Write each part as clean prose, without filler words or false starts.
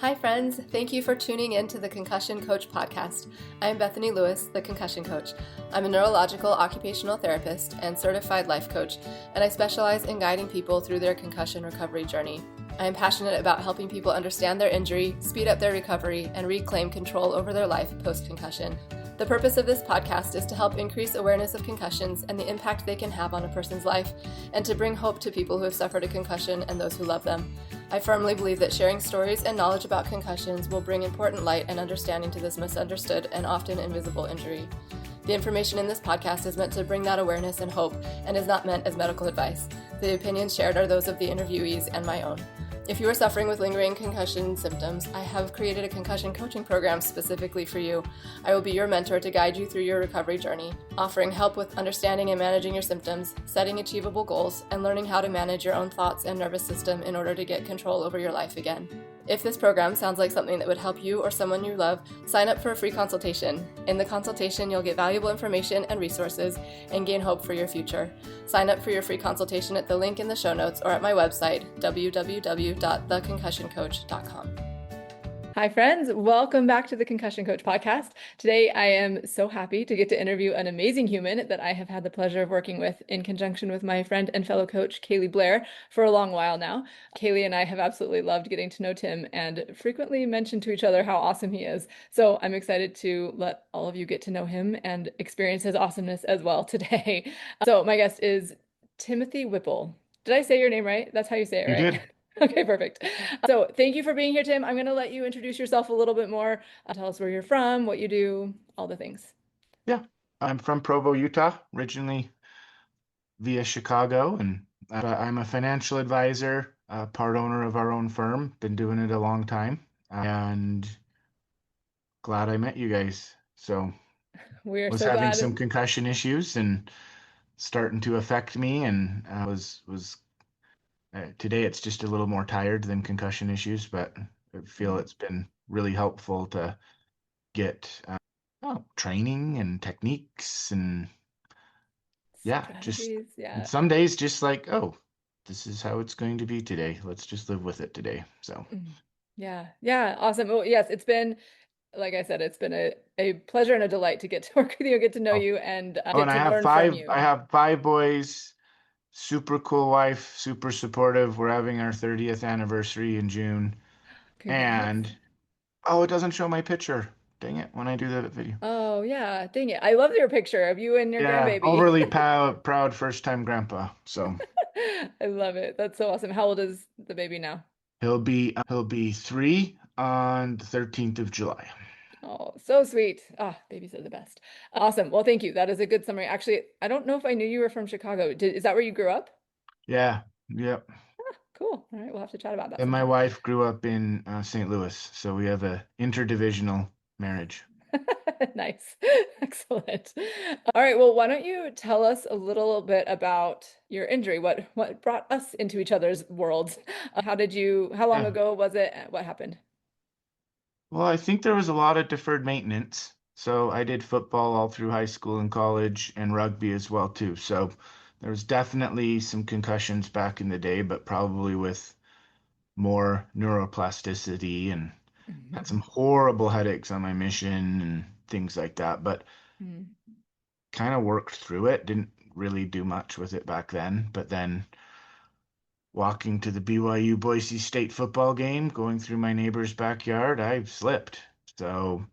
Hi friends, thank you for tuning in to the Concussion Coach podcast. I am Bethany Lewis, the Concussion Coach. I'm a neurological occupational therapist and certified life coach, and I specialize in guiding people through their concussion recovery journey. I am passionate about helping people understand their injury, speed up their recovery, and reclaim control over their life post-concussion. The purpose of this podcast is to help increase awareness of concussions and the impact they can have on a person's life, and to bring hope to people who have suffered a concussion and those who love them. I firmly believe that sharing stories and knowledge about concussions will bring important light and understanding to this misunderstood and often invisible injury. The information in this podcast is meant to bring that awareness and hope and is not meant as medical advice. The opinions shared are those of the interviewees and my own. If you are suffering with lingering concussion symptoms, I have created a concussion coaching program specifically for you. I will be your mentor to guide you through your recovery journey, offering help with understanding and managing your symptoms, setting achievable goals, and learning how to manage your own thoughts and nervous system in order to get control over your life again. If this program sounds like something that would help you or someone you love, sign up for a free consultation. In the consultation, you'll get valuable information and resources and gain hope for your future. Sign up for your free consultation at the link in the show notes or at my website, www.theconcussioncoach.com. Hi friends, welcome back to the Concussion Coach podcast. Today I am so happy to get to interview an amazing human that I have had the pleasure of working with in conjunction with my friend and fellow coach Kaylee Blair for a long while now. Kaylee and I have absolutely loved getting to know Tim and frequently mention to each other how awesome he is. So I'm excited to let all of you get to know him and experience his awesomeness as well today. So my guest is Timothy Whipple. Did I say your name right? That's how you say it, right? You did. Okay, perfect. So thank you for being here, Tim. I'm going to let you introduce yourself a little bit more. Tell us where you're from, what you do, all the things. Yeah. I'm from Provo, Utah, originally via Chicago, and I'm a financial advisor, part owner of our own firm. Been doing it a long time, and glad I met you guys. So We're was so having glad. some concussion issues and starting to affect me, and was today it's just a little more tired than concussion issues, but I feel it's been really helpful to get training and techniques and just Strategies. Yeah. some days just like, oh, this is how it's going to be today. Let's just live with it today. So, Yeah. Yeah. Awesome. Well, yes, it's been, like I said, it's been a pleasure and a delight to get to work with you, get to know oh, you, and oh, get and to learn from you. I have five boys, super cool wife, super supportive. We're having our 30th anniversary in June. Congrats. And oh, it doesn't show my picture. Dang it, when I do the video. Oh, yeah. Dang it. I love your picture of you and your Yeah, grandbaby. overly proud first time grandpa. So I love it. That's so awesome. How old is the baby now? he'll be 3 on the 13th of July. Oh, so sweet. Ah, babies are the best. Awesome. Well, thank you. That is a good summary. Actually, I don't know if I knew you were from Chicago. Is that where you grew up? Yeah, yep. Cool. All right, we'll have to chat about that And my sometime. wife grew up in St. Louis, so we have a interdivisional marriage. Nice. Excellent. All right, well, why don't you tell us a little bit about your injury? What brought us into each other's worlds? How long Yeah. ago was it? What happened? Well, I think there was a lot of deferred maintenance. So I did football all through high school and college and rugby as well too. So there was definitely some concussions back in the day, but probably with more neuroplasticity, and had some horrible headaches on my mission and things like that. But Mhm. kind of worked through it. Didn't really do much with it back then. But then walking to the BYU Boise State football game, going through my neighbor's backyard, I slipped. So,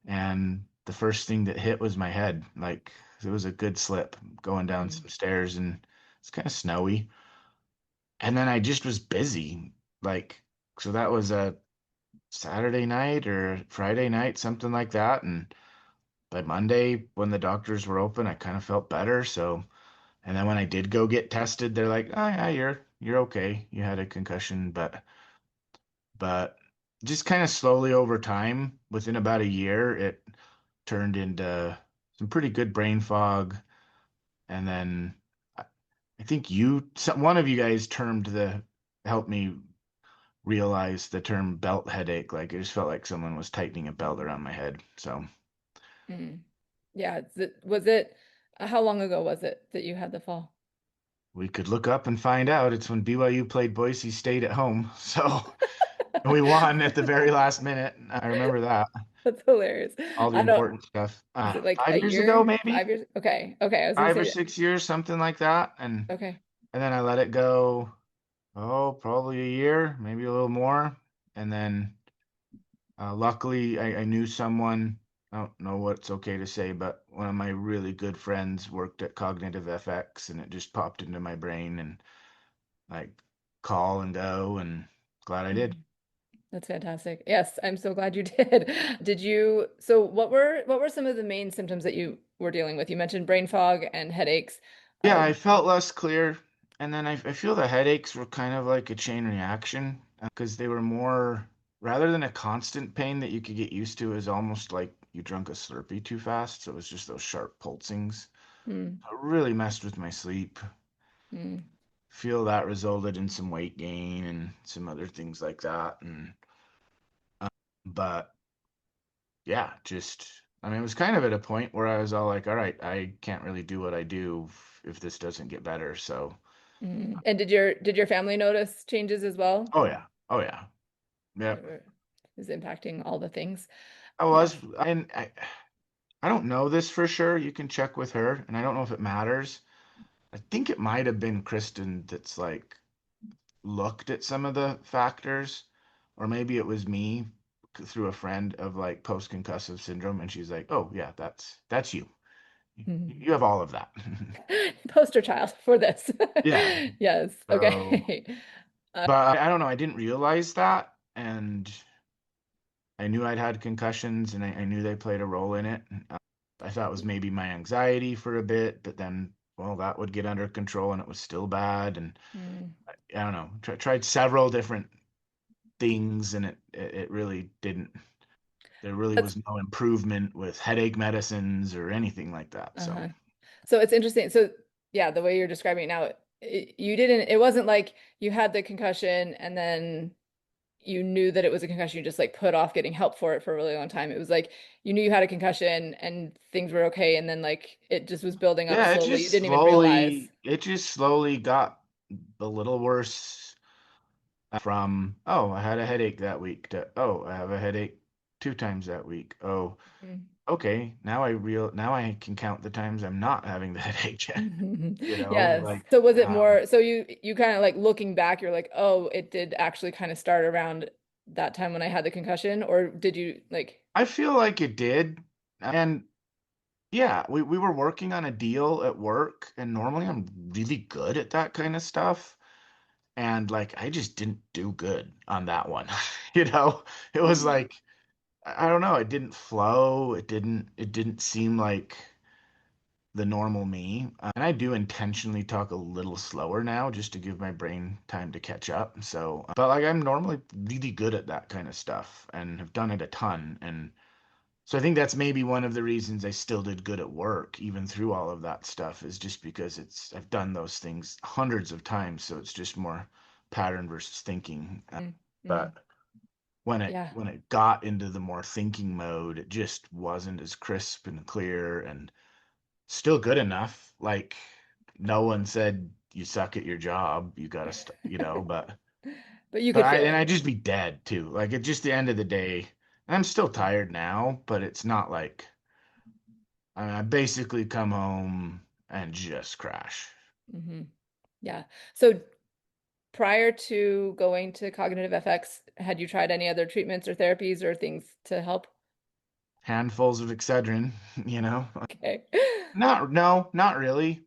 and the first thing that hit was my head. Like it was a good slip going down Mhm. some stairs, and it's kind of snowy. And then I just was busy. Like, so that was a Saturday night or Friday night, something like that. And by Monday, when the doctors were open, I kind of felt better. So, and then when I did go get tested, they're like, "Oh yeah, you're okay. You had a concussion." But just kind of slowly over time, within about a year, it turned into some pretty good brain fog. And then I I think one of you guys helped me realize the term belt headache. Like it just felt like someone was tightening a belt around my head. So Mhm. Yeah, was it how long ago was it that you had the fall? we could look up and find out. It's when BYU played Boise State at home. So We won at the very last minute. I remember that. That's hilarious. All the I don't, important stuff. was it like a 5 years ago, year? maybe 5 years? Okay. Okay. I was gonna 5 or say, 6 years, something like that. okay. And then I let it go. Oh, probably a year, maybe a little more. And then luckily, I knew someone. I don't know what's okay to say, but one of my really good friends worked at Cognitive FX, and it just popped into my brain, and like call and go, and glad I did. Mhm. That's fantastic. Yes, I'm so glad you did. So what were some of the main symptoms that you were dealing with? You mentioned brain fog and headaches. Yeah, Uh, I felt less clear, and then I feel the headaches were kind of like a chain reaction because they were more rather than a constant pain that you could get used to, is almost like you drunk a Slurpee too fast. So it was just those sharp pulsings. mm, It really messed with my sleep. mm. Feel that resulted in some weight gain and some other things like that. And but yeah, just I mean, it was kind of at a point where I was all like, all right, I can't really do what I do if this doesn't get better. So, And did your family notice changes as well? oh yeah, oh yeah, yep. It is impacting all the things. I Yeah. was, and I don't know this for sure. You can check with her, and I don't know if it matters. I think it might have been Kristen that's like looked at some of the factors, or maybe it was me through a friend of like post-concussive syndrome, and she's like, "Oh yeah, that's you. Mhm. You have all of that." Poster child for this. Yeah. Yes. So, Okay. but I don't know. I didn't realize that, and I knew I'd had concussions, and I knew they played a role in it. I thought it was maybe my anxiety for a bit, but then, well, that would get under control, and it was still bad. And Mm. I don't know. Tried several different things, and it really didn't. There really That's was no improvement with headache medicines or anything like that. So uh-huh. So it's interesting. So yeah, the way you're describing it now, you didn't, it wasn't like you had the concussion and then you knew that it was a concussion. You just like put off getting help for it for a really long time. It was like you knew you had a concussion and things were okay. And then like it just was building up yeah, slowly. You didn't even realize. it just slowly got a little worse from, oh, I had a headache that week to, oh, I have a headache 2 times that week. Oh, Mm. okay, now I can count the times I'm not having the headache, Yes. like So was it more, so you kind of like looking back, you're like, oh, it did actually kind of start around that time when I had the concussion, or did you like, I feel like it did. And yeah, we were working on a deal at work, and normally I'm really good at that kind of stuff. And like I just didn't do good on that one. You know, it was mm, like I don't know, it didn't flow. It didn't seem like the normal me. And I do intentionally talk a little slower now just to give my brain time to catch up. So, but like I'm normally really good at that kind of stuff and have done it a ton. And so I think that's maybe one of the reasons I still did good at work, even through all of that stuff, is just because I've done those things hundreds of times. So it's just more pattern versus thinking. mm, mm, But yeah. when it got into the more thinking mode, it just wasn't as crisp and clear and still good enough. Like no one said you suck at your job, you gotta But you could feel I'd it. just be dead too. Like at just the end of the day, I'm still tired now, but it's not like I basically come home and just crash. Hmm. Yeah. So prior to going to cognitive FX, had you tried any other treatments or therapies or things to help? Handfuls of Excedrin, you know? Okay. Not no, not really.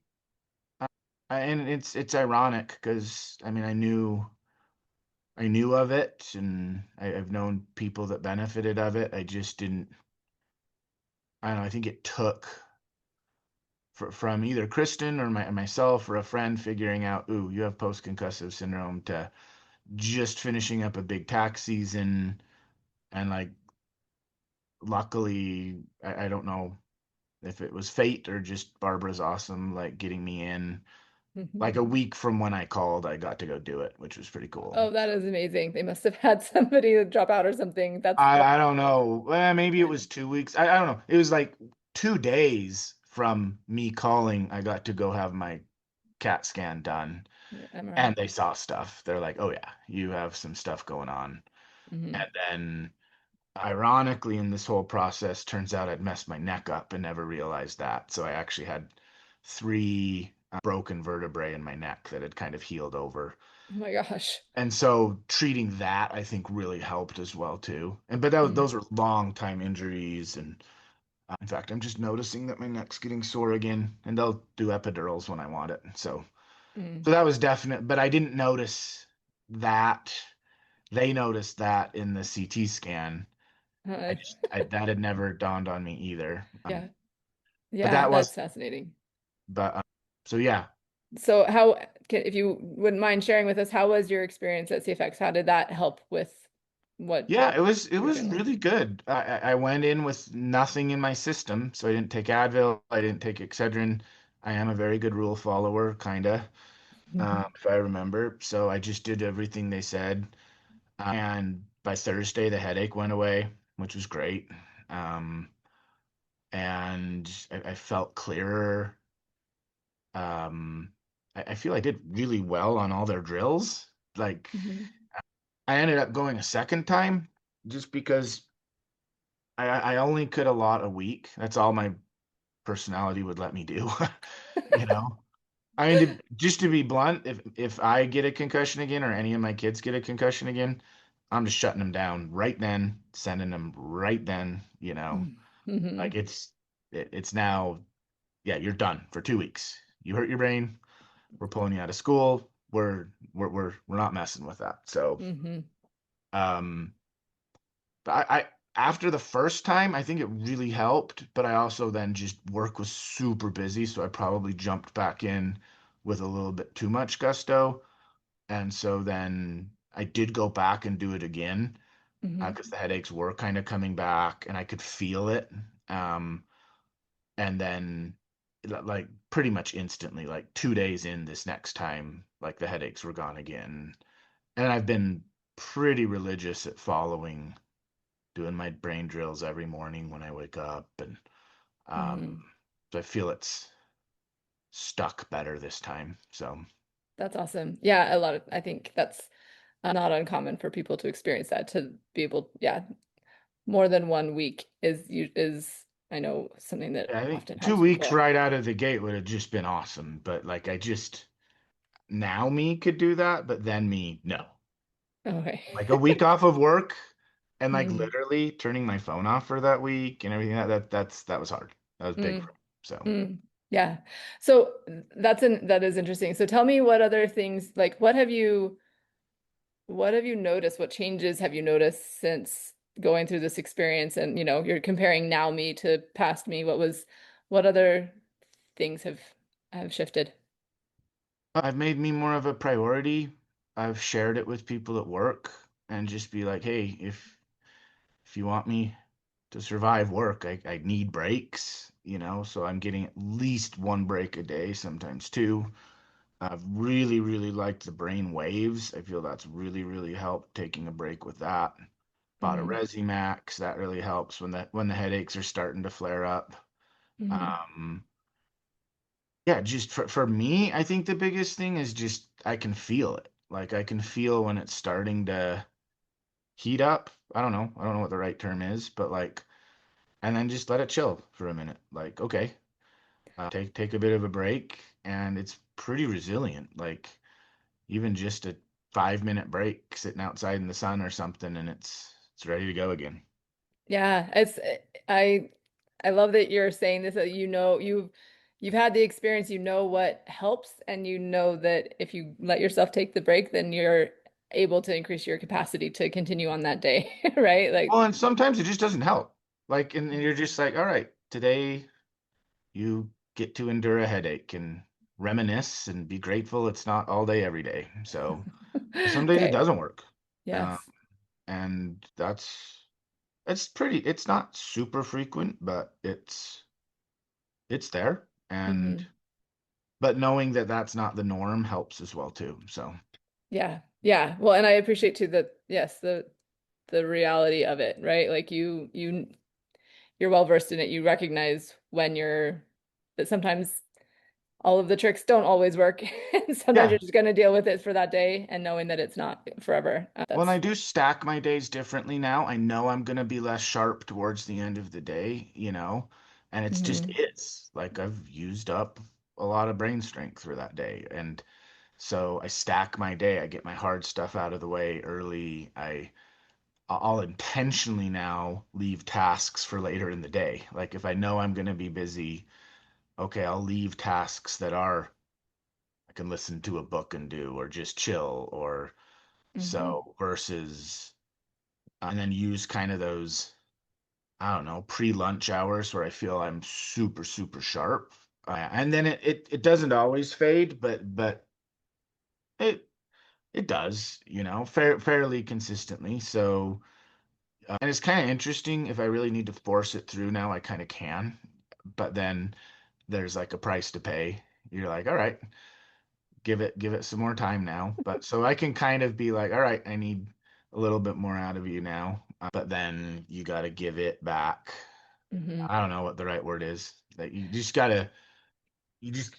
And it's ironic because I mean I knew of it, and I've known people that benefited of it. I just didn't. I don't know. I think it took from either Kristen or myself or a friend figuring out, ooh, you have post-concussive syndrome, to just finishing up a big tax season, and like luckily, I don't know if it was fate or just Barbara's awesome, like getting me in. Mhm. Like a week from when I called, I got to go do it, which was pretty cool. Oh, that is amazing. They must have had somebody drop out or something. That's I don't know. Maybe it was 2 weeks. I don't know. It was like 2 days from me calling. I got to go have my CAT scan done, your MRI. and they saw stuff. They're like, "Oh yeah, you have some stuff going on." Mm-hmm. And then ironically, in this whole process, turns out I'd messed my neck up and never realized that. So I actually had three broken vertebrae in my neck that had kind of healed over. Oh my gosh. And so treating that, I think, really helped as well too. And but Mm, those were long time injuries, and in fact, I'm just noticing that my neck's getting sore again, and they'll do epidurals when I want it. So mm. that was definite, but I didn't notice that. They noticed that in the CT scan. Uh, That had never dawned on me either. yeah. But Yeah, that that's was, fascinating. but so yeah, So if you wouldn't mind sharing with us, how was your experience at CFX? How did that help with what yeah, it you were was feeling? really good. I went in with nothing in my system, so I didn't take Advil, I didn't take Excedrin. I am a very good rule follower, kinda, if I remember. So I just did everything they said. And by Thursday, the headache went away, which was great. Um, and I felt clearer. Um, I feel I did really well on all their drills. Like, Mm-hmm. I ended up going a second time just because I only could allot a week. That's all my personality would let me do. You know? I mean, just to be blunt, if I get a concussion again or any of my kids get a concussion again, I'm just shutting them down right then, sending them right then, you know. Mm-hmm. Like it's now, yeah, you're done for 2 weeks. You hurt your brain, we're pulling you out of school. We're not messing with that. So, Mm-hmm. um, but after the first time, I think it really helped, but I also then just work was super busy, so I probably jumped back in with a little bit too much gusto. And so then I did go back and do it again Mm-hmm. because the headaches were kind of coming back and I could feel it. Um, and then like pretty much instantly, like 2 days in this next time, like the headaches were gone again. And I've been pretty religious at following doing my brain drills every morning when I wake up, and Mm-hmm. so I feel it's stuck better this time. So That's awesome. Yeah, I think that's not uncommon for people to experience that, to be able, yeah, more than 1 week is I know something that yeah, I often think two helps people weeks out. right out of the gate would have just been awesome. But like I just now me could do that, but then me no. Okay. Like a week off of work and like Mm, literally turning my phone off for that week and everything that was hard. That was big mm, for me. So mm. Yeah. So that is interesting. So tell me what other things, like what have you noticed? What changes have you noticed since going through this experience? And you're comparing now me to past me. What other things have shifted? I've made me more of a priority. I've shared it with people at work and just be like, hey, if you want me to survive work, I need breaks, you know, so I'm getting at least one break a day, sometimes two. I've really, really liked the brain waves. I feel that's really, really helped taking a break with that. Bought a Hmm. ResiMax. That really helps when the headaches are starting to flare up. Hmm. Um, yeah, just for me, I think the biggest thing is just I can feel it. Like I can feel when it's starting to heat up. I don't know. I don't know what the right term is, but like, and then just let it chill for a minute. Like, okay, take a bit of a break, and it's pretty resilient. Like even just a 5 minute break sitting outside in the sun or something, and it's ready to go again. Yeah, I I love that you're saying this, that you've had the experience, you know what helps, and you know that if you let yourself take the break, then you're able to increase your capacity to continue on that day, right? Well, Like, and sometimes it just doesn't help. Like, and you're just like, all right, today you get to endure a headache and reminisce and be grateful it's not all day every day. So some days it okay. doesn't work. Um, Yes. and it's not super frequent, but it's there. And Hmm. but knowing that that's not the norm helps as well too. So Yeah. Yeah. Well, and I appreciate too that, yes, the reality of it, right? Like you're well versed in it. You recognize when you're that sometimes all of the tricks don't always work. And sometimes Yeah. you're just going to deal with it for that day and knowing that it's not forever. Well, I That's do stack my days differently now. I know I'm gonna be less sharp towards the end of the day, and it's just hmm is. Like I've used up a lot of brain strength for that day. And so I stack my day. I get my hard stuff out of the way early. I'll intentionally now leave tasks for later in the day. Like if I know I'm gonna be busy, okay, I'll leave tasks that are I can listen to a book and do or just chill or hmm so versus and then use kind of those, I don't know, pre-lunch hours where I feel I'm super, super sharp. And then it doesn't always fade, but it it does, fairly consistently. So, and it's kind of interesting. If I really need to force it through now, I kind of can. But then there's like a price to pay. You're like, all right, give it some more time now. But so I can kind of be like, all right, I need a little bit more out of you now. But then you got to give it back. hmm I don't know what the right word is. That you just gotta, you just.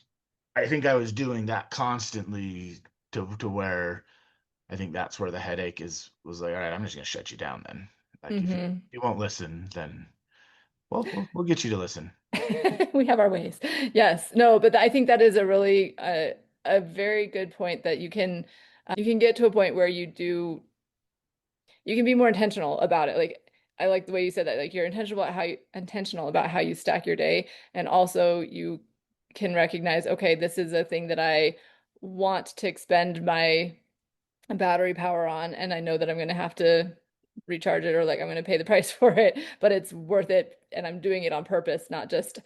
I think I was doing that constantly to where I think that's where the headache was like, all right, I'm just gonna shut you down then. Like if hmm you won't listen, then we'll get you to listen. We have our ways. Yes. No, but I think that is a really a very good point that you can get to a point where you can be more intentional about it. Like I like the way you said that. Like you're intentional about how you stack your day, and also you can recognize, okay, this is a thing that I want to expend my battery power on, and I know that I'm going to have to recharge it or like I'm going to pay the price for it, but it's worth it, and I'm doing it on purpose, not just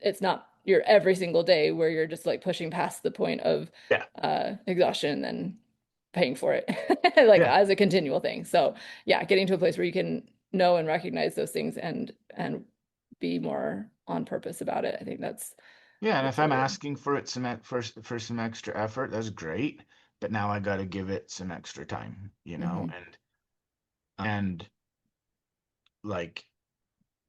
it's not your every single day where you're just like pushing past the point of Yeah, exhaustion and then paying for it like yeah, as a continual thing. So yeah, getting to a place where you can know and recognize those things and be more on purpose about it. I think yeah. And if that's I'm really asking for it for some extra effort, that's great. But now I got to give it some extra time, hmm and like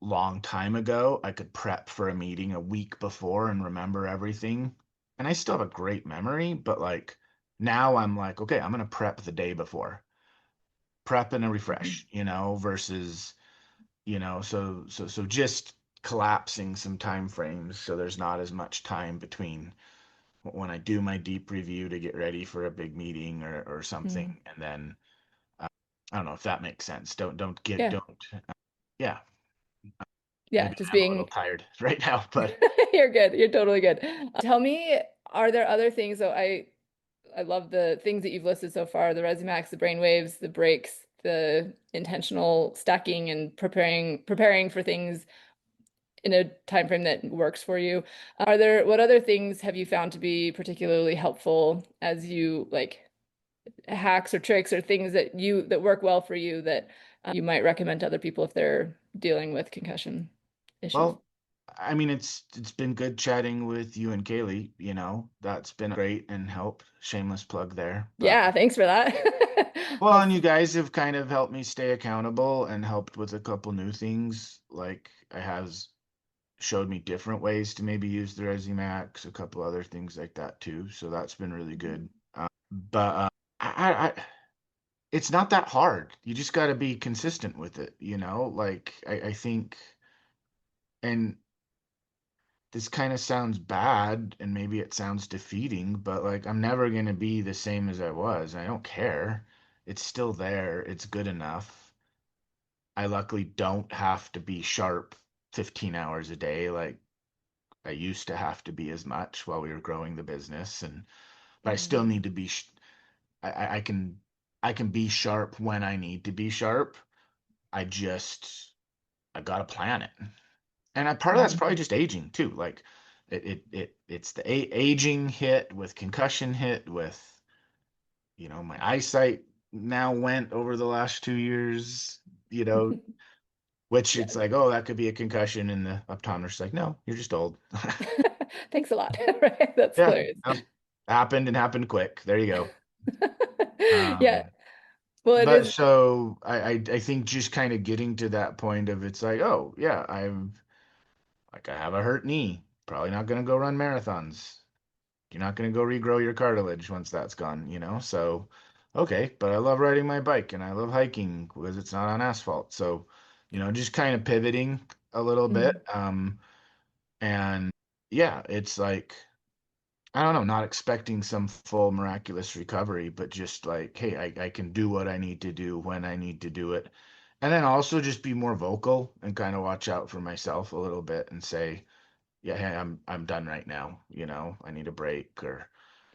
long time ago, I could prep for a meeting a week before and remember everything. And I still have a great memory, but like now I'm like, okay, I'm gonna prep the day before. Prep and a refresh, versus, so just collapsing some time frames so there's not as much time between when I do my deep review to get ready for a big meeting or something. hmm And then I don't know if that makes sense. yeah, Don't yeah, yeah, maybe just I'm a little being tired right now, but you're good, you're totally good. Tell me, are there other things? So I love the things that you've listed so far, the ResiMax, the brain waves, the breaks, the intentional stacking and preparing for things in a time frame that works for you. What other things have you found to be particularly helpful as you like hacks or tricks or things that work well for you that you might recommend to other people if they're dealing with concussion issues? well, I mean, it's been good chatting with you and Kaylee, that's been great and helped. Shameless plug there. But Yeah, thanks for that. well, I'll, and you guys have kind of helped me stay accountable and helped with a couple new things. Like I has showed me different ways to maybe use the ResiMax, a couple other things like that too. So that's been really good. But I it's not that hard. You just got to be consistent with it. Like I think, and this kind of sounds bad and maybe it sounds defeating, but like I'm never going to be the same as I was. I don't care. It's still there. It's good enough. I luckily don't have to be sharp 15 hours a day like I used to have to be as much while we were growing the business. And but I still Mhm. need to be I can be sharp when I need to be sharp. I just I gotta plan it. And part of that's Mhm. probably just aging too. Like it's the aging hit with concussion hit with, my eyesight now went over the last 2 years, you know, which it's Yes. like, oh, that could be a concussion. And the optometrist's like, no, you're just old. Thanks a lot. Right? That's Yeah, hilarious. happened and happened quick. There you go. Yeah. Um, Well, it but is. so I think just kind of getting to that point of it's like, oh yeah, I have a hurt knee. probably not going to go run marathons. You're not going to go regrow your cartilage once that's gone, So, okay, but I love riding my bike and I love hiking because it's not on asphalt. So, just kind of pivoting a little bit. Mhm. And yeah, it's like, I don't know, not expecting some full miraculous recovery, but just like, hey, I can do what I need to do when I need to do it. And then also just be more vocal and kind of watch out for myself a little bit and say, yeah, hey, I'm done right now, I need a break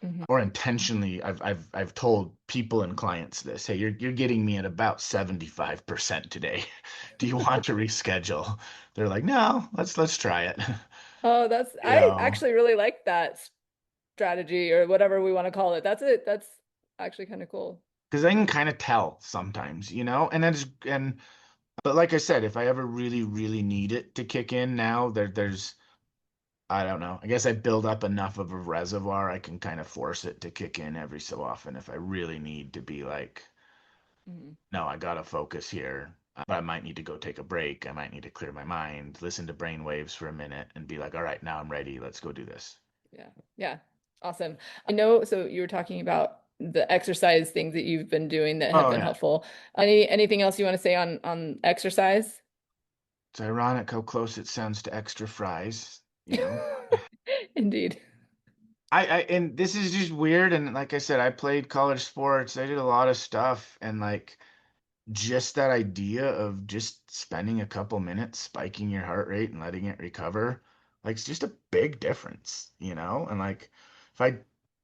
Mhm. or intentionally I've told people and clients this, hey, you're getting me at about 75% today. Do you want to reschedule? They're like, no, let's try it. Oh, You I know, actually really like that strategy or whatever we want to call it. That's actually kind of cool. because I can kind of tell sometimes, but like I said, if I ever really, really need it to kick in now, there's I don't know. I guess I build up enough of a reservoir, I can kind of force it to kick in every so often if I really need to be like, Mhm. no, I gotta focus here. But I might need to go take a break. I might need to clear my mind, listen to brain waves for a minute, and be like, all right, now I'm ready. Let's go do this. Yeah. Yeah. Awesome. I know, so you were talking about the exercise things that you've been doing that have Oh been yeah. helpful. Anything else you want to say on exercise? It's ironic how close it sounds to extra fries. Indeed. And this is just weird. And like I said, I played college sports. I did a lot of stuff. And like just that idea of just spending a couple minutes spiking your heart rate and letting it recover, like it's just a big difference. And like if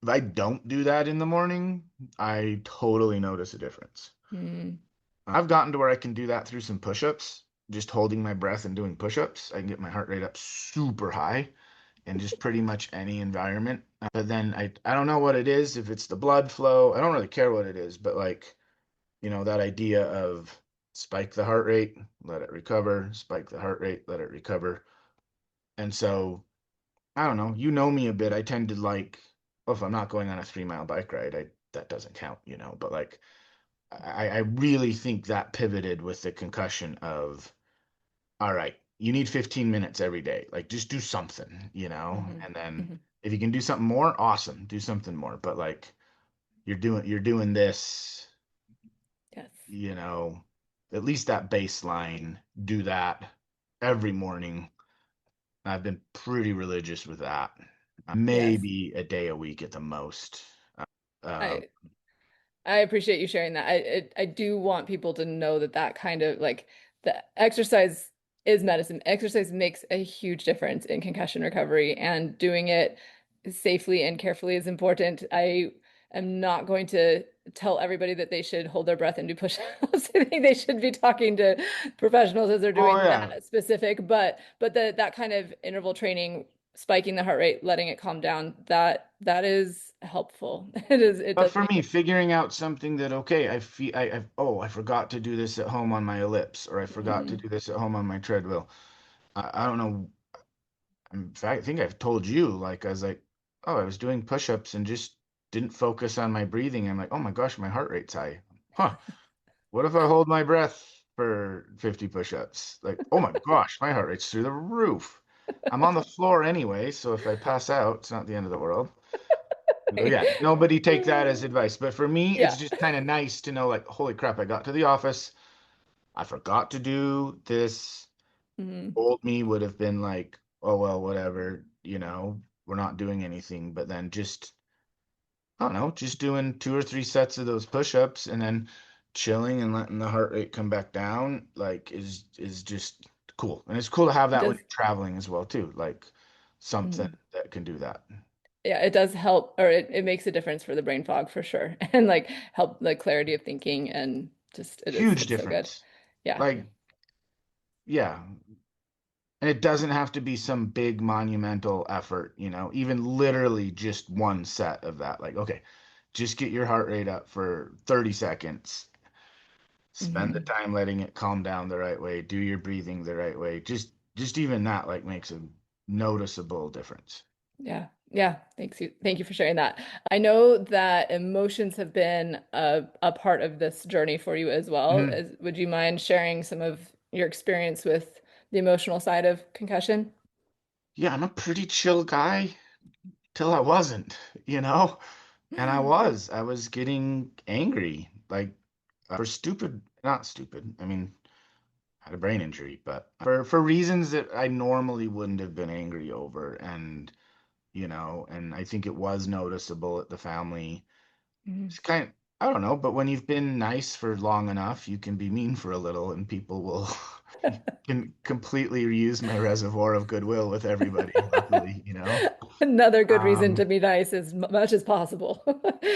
I don't do that in the morning, I totally notice a difference. Mm, I've gotten to where I can do that through some push-ups, just holding my breath and doing push-ups. I can get my heart rate up super high in just pretty much any environment. But then I don't know what it is, if it's the blood flow. I don't really care what it is, but like, that idea of spike the heart rate, let it recover, spike the heart rate, let it recover. And so, I don't know, you know me a bit. I tend to like, well, if I'm not going on a 3 mile bike ride, that doesn't count. But like I really think that pivoted with the concussion of, all right, you need 15 minutes every day. Like just do something. hmm And then hmm if you can do something more, awesome, do something more. But like you're doing this, Yes. you know, at least that baseline, do that every morning. I've been pretty religious with that. Yes. Maybe a day a week at the most. Uh, I I appreciate you sharing that. I do want people to know that that kind of like the exercise is medicine. Exercise makes a huge difference in concussion recovery, and doing it safely and carefully is important. I am not going to tell everybody that they should hold their breath and do push-ups. I think they should be talking to professionals as they're oh doing yeah, that specific, but that kind of interval training, spiking the heart rate, letting it calm down, that is helpful. It but does for make me, it. figuring out something that okay, I feel I forgot to do this at home on my ellipse, or I forgot to Mhm. do this at home on my treadmill. I don't know. In fact, I think I've told you, like, I was like, oh, I was doing push-ups and just didn't focus on my breathing. I'm like, oh my gosh, my heart rate's high. Huh. What if I hold my breath for 50 push-ups? Like, oh my gosh, my heart rate's through the roof. I'm on the floor anyway, so if I pass out, it's not the end of the world. So yeah, nobody take that as advice. But for me, it's Yeah. just kind of nice to know, like, holy crap, I got to the office. I forgot to do this. Mhm. Old me would have been like, oh, well, whatever, we're not doing anything. But then just, I don't know, just doing 2 or 3 sets of those push-ups and then chilling and letting the heart rate come back down, like, is just cool. And it's cool to have It that when does. you're traveling as well, too. Like something Mhm. that can do that. Yeah, it does help, or it makes a difference for the brain fog for sure. And like help the clarity of thinking, and just Huge it's so good. difference. Yeah. Like, yeah. And it doesn't have to be some big monumental effort, even literally just one set of that. Like, okay, just get your heart rate up for 30 seconds. Spend the hmm time letting it calm down the right way. Do your breathing the right way. Just even that like makes a noticeable difference. Yeah. Yeah. Thanks you. Thank you for sharing that. I know that emotions have been a part of this journey for you as well. Mhm. Would you mind sharing some of your experience with the emotional side of concussion? yeah, I'm a pretty chill guy till I wasn't, you know? And I was getting angry, like for stupid, not stupid. I mean, I had a brain injury, but for reasons that I normally wouldn't have been angry over. And, and I think it was noticeable at the family. Mhm. It's I don't know, but when you've been nice for long enough, you can be mean for a little and people will can completely use my reservoir of goodwill with everybody, luckily, Another good reason to Um, be nice as much as possible.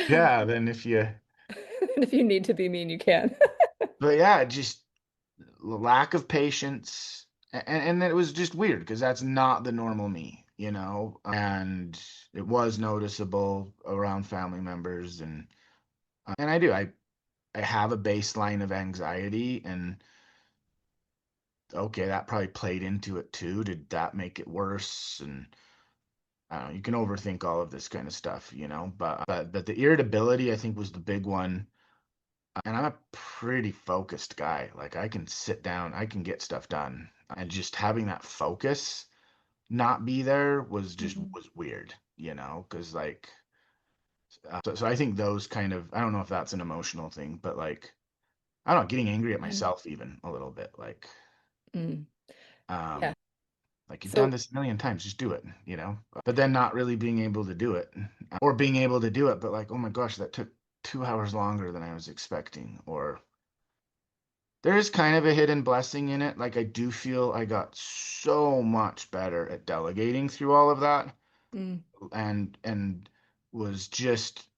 yeah, then if you, And if you need to be mean, you can. but yeah, just lack of patience. And then it was just weird because that's not the normal me, and it was noticeable around family members. And I have a baseline of anxiety, and okay, that probably played into it too. Did that make it worse? And I don't know, you can overthink all of this kind of stuff, but the irritability I think was the big one. And I'm a pretty focused guy. Like I can sit down, I can get stuff done. And just having that focus not be there Mhm. was weird, because like so I think those kind of, I don't know if that's an emotional thing, but like I don't know, getting angry at Yeah. myself even a little bit, Mm. um Yeah. like you've done So, this a million times, just do it, but then not really being able to do it, or being able to do it but like, oh my gosh, that took 2 hours longer than I was expecting. Or there is kind of a hidden blessing in it. Like I do feel I got so much better at delegating through all of that, mm, and was just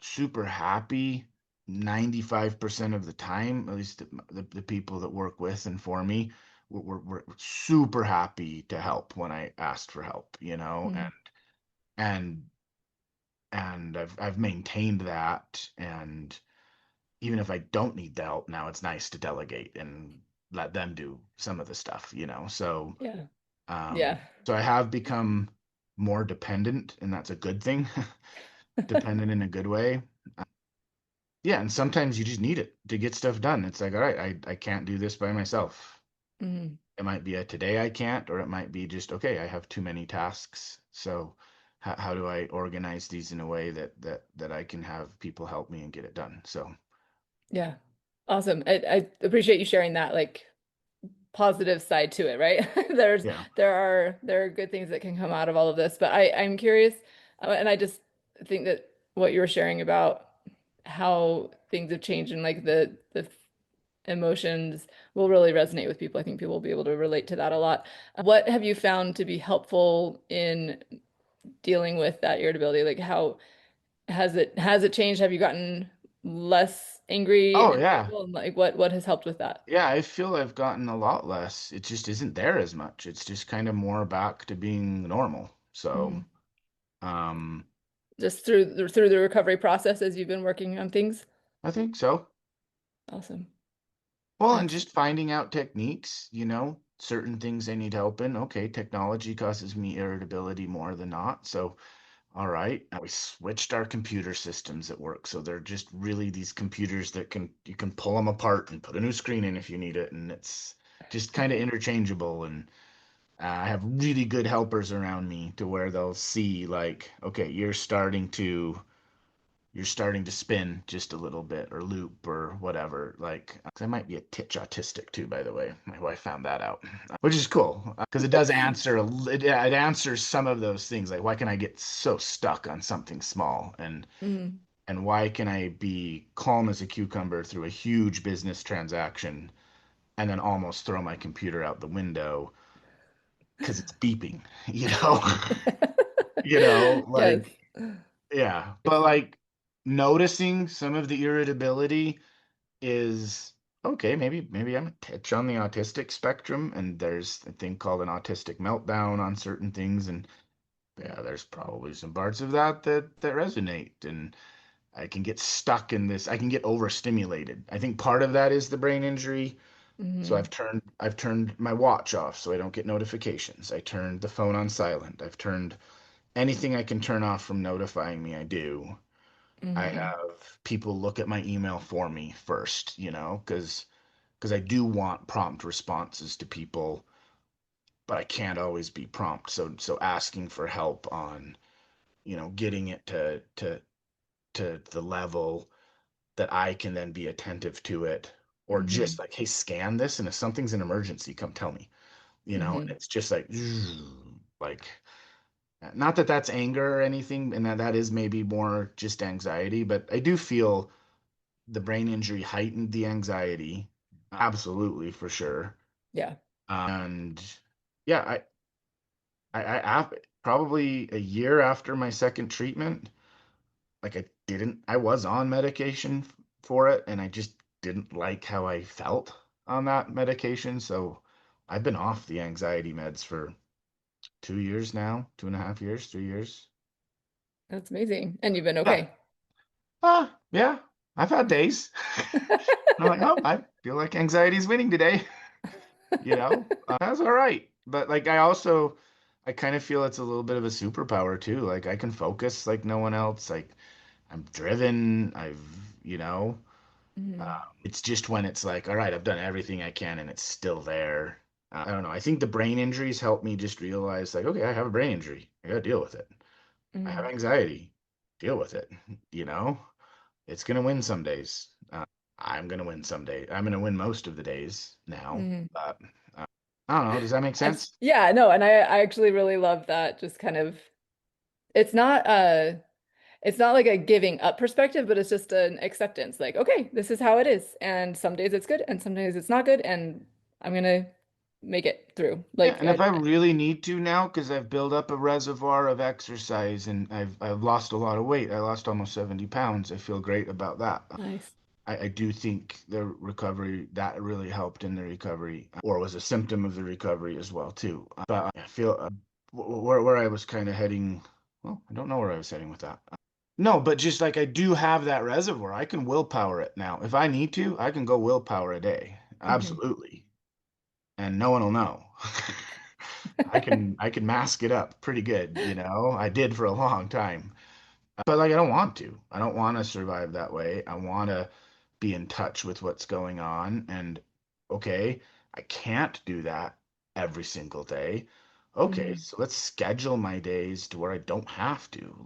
super happy 95% of the time. At least the people that work with and for me were super happy to help when I asked for help, mm, and and I've maintained that. And even if I don't need the help now, it's nice to delegate and let them do some of the stuff, So, yeah. um, Yeah. so I have become more dependent, and that's a good thing. Dependent in a good way. Yeah, and sometimes you just need it to get stuff done. It's like, all right, I can't do this by myself. Mm, It might be a today I can't, or it might be just, okay, I have too many tasks. So how do I organize these in a way that I can have people help me and get it done? So yeah. Awesome. I appreciate you sharing that like positive side to it, right? yeah. There are good things that can come out of all of this, but I'm curious, and I just think that what you were sharing about how things have changed and like the emotions will really resonate with people. I think people will be able to relate to that a lot. What have you found to be helpful in dealing with that irritability? Like how has it changed? Have you gotten less angry Oh and yeah. irritable? And like what has helped with that? Yeah, I feel I've gotten a lot less. It just isn't there as much. It's just kind of more back to being normal. So, Mhm. um, Just through the recovery process as you've been working on things? I think so. Awesome. Well, and Excellent. just finding out techniques, certain things I need help in. Okay, technology causes me irritability more than not. So, all right, we switched our computer systems at work. So they're just really these computers that you can pull them apart and put a new screen in if you need it. And it's just kind of interchangeable. And I have really good helpers around me to where they'll see like, okay, you're starting to spin just a little bit or loop or whatever. Like, 'cause I might be a titch autistic too, by the way. My wife found that out, which is cool because it does answer it answers some of those things. Like, why can I get so stuck on something small, Mm. and why can I be calm as a cucumber through a huge business transaction and then almost throw my computer out the window because it's beeping, you know? Yes. Like, yeah. But like noticing some of the irritability is okay, maybe I'm a titch on the autistic spectrum, and there's a thing called an autistic meltdown on certain things. And yeah, there's probably some parts of that resonate. And I can get stuck in this, I can get overstimulated. I think part of that is the brain injury. So Hmm. I've turned my watch off so I don't get notifications. I turned the phone on silent. I've turned anything I can turn off from notifying me, I do. I Hmm. have people look at my email for me first, because I do want prompt responses to people. but I can't always be prompt. So asking for help on, getting it to the level that I can then be attentive to it, or Hmm. just like, hey, scan this, and if something's an emergency, come tell me. And Hmm. it's just like, not that that's anger or anything, and that is maybe more just anxiety, but I do feel the brain injury heightened the anxiety, absolutely, for sure. Yeah. And yeah, probably a year after my second treatment, like I was on medication for it, and I just didn't like how I felt on that medication. So I've been off the anxiety meds for 2 years now, 2.5 years, 3 years. That's amazing. And you've been Yeah. okay. Yeah. I've had days. I'm like, oh, I feel like anxiety's winning today. That's all right. But like, I kind of feel it's a little bit of a superpower too. Like, I can focus like no one else. Like, I'm driven. You know, Hmm. it's just when it's like, all right, I've done everything I can and it's still there. I don't know. I think the brain injuries helped me just realize, like, okay, I have a brain injury. I got to deal with it. I have Hmm. anxiety. Deal with it. You know, it's going to win some days. I'm going to win some days. I'm going to win most of the days now. Hmm. But I don't know. Does that make sense? Yeah, no, and I actually really love that just kind of it's not it's not like a giving up perspective, but it's just an acceptance. Like, okay, this is how it is. And some days it's good and some days it's not good, and I'm gonna make it through. Yeah, Like and if I really need to now, because I've built up a reservoir of exercise and I've lost a lot of weight. I lost almost 70 pounds. I feel great about that. nice. I do think the recovery that really helped in the recovery, or was a symptom of the recovery as well too. But I feel where I was kind of heading. Well, I don't know where I was heading with that. No, but just like I do have that reservoir, I can willpower it now. If I need to, I can go willpower a day. Hmm. Absolutely, and no one will know. I can mask it up pretty good. I did for a long time. But like I don't want to. I don't want to survive that way. I want to be in touch with what's going on. And okay, I can't do that every single day. Okay, Hmm. so let's schedule my days to where I don't have to.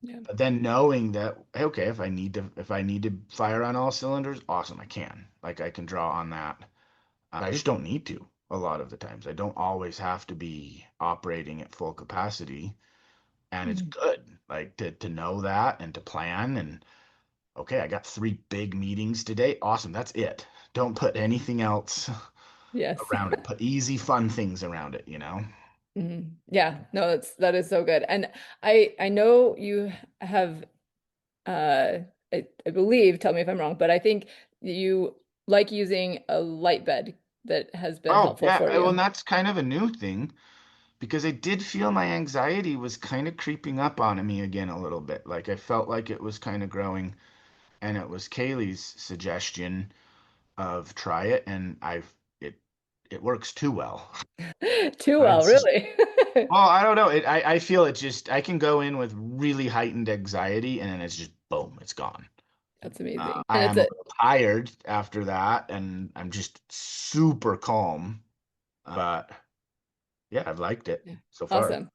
Yeah. But then knowing that, hey, okay, if I need to fire on all cylinders, awesome, I can. Like I can draw on that. I just don't need to a lot of the times. I don't always have to be operating at full capacity. And it's Hmm. good, like to know that and to plan. And okay, I got 3 big meetings today. Awesome, that's it. Don't put anything else Yes. around it. Put easy, fun things around it. Yeah, no, that is so good. And I know you have uh I believe, tell me if I'm wrong, but I think you like using a light bed that has been Oh, helpful yeah. for Well, you. that's kind of a new thing because I did feel my anxiety was kind of creeping up on me again a little bit. Like I felt like it was kind of growing, and it was Kaylee's suggestion of try it, and it it works too well. Too well, It's just, really. well, I don't know. I feel it just I can go in with really heightened anxiety, and then it's just boom, it's gone. That's amazing. I And it's am a a little tired after that, and I'm just super calm. But yeah, I've liked it yeah, so far. awesome.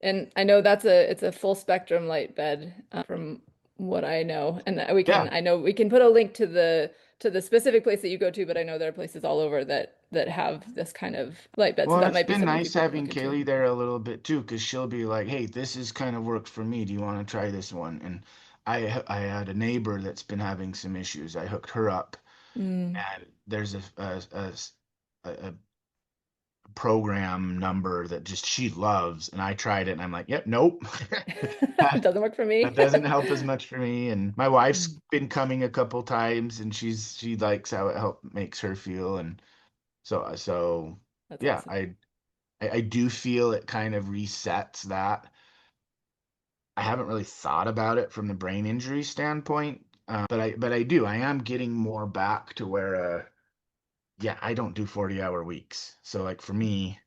And I know it's a full spectrum light bed from what I know. And Yeah. I know we can put a link to the specific place that you go to, but I know there are places all over that have this kind of light bed. So Well, that it's might be been something nice people can having look into. Kaylee there a little bit too, because she'll be like, "Hey, this is kind of worked for me. Do you want to try this one?" And I had a neighbor that's been having some issues. I hooked her up, Mm. and there's a program number that just she loves, and I tried it, and I'm like, "Yep, nope." It doesn't work for That me. doesn't help as much for me. And my wife's Mm. been coming a couple times, and she likes how it help makes her feel. And so That's yeah, awesome. I do feel it kind of resets that. I haven't really thought about it from the brain injury standpoint, but I do. I am getting more back to where yeah, I don't do 40-hour weeks. So like for me,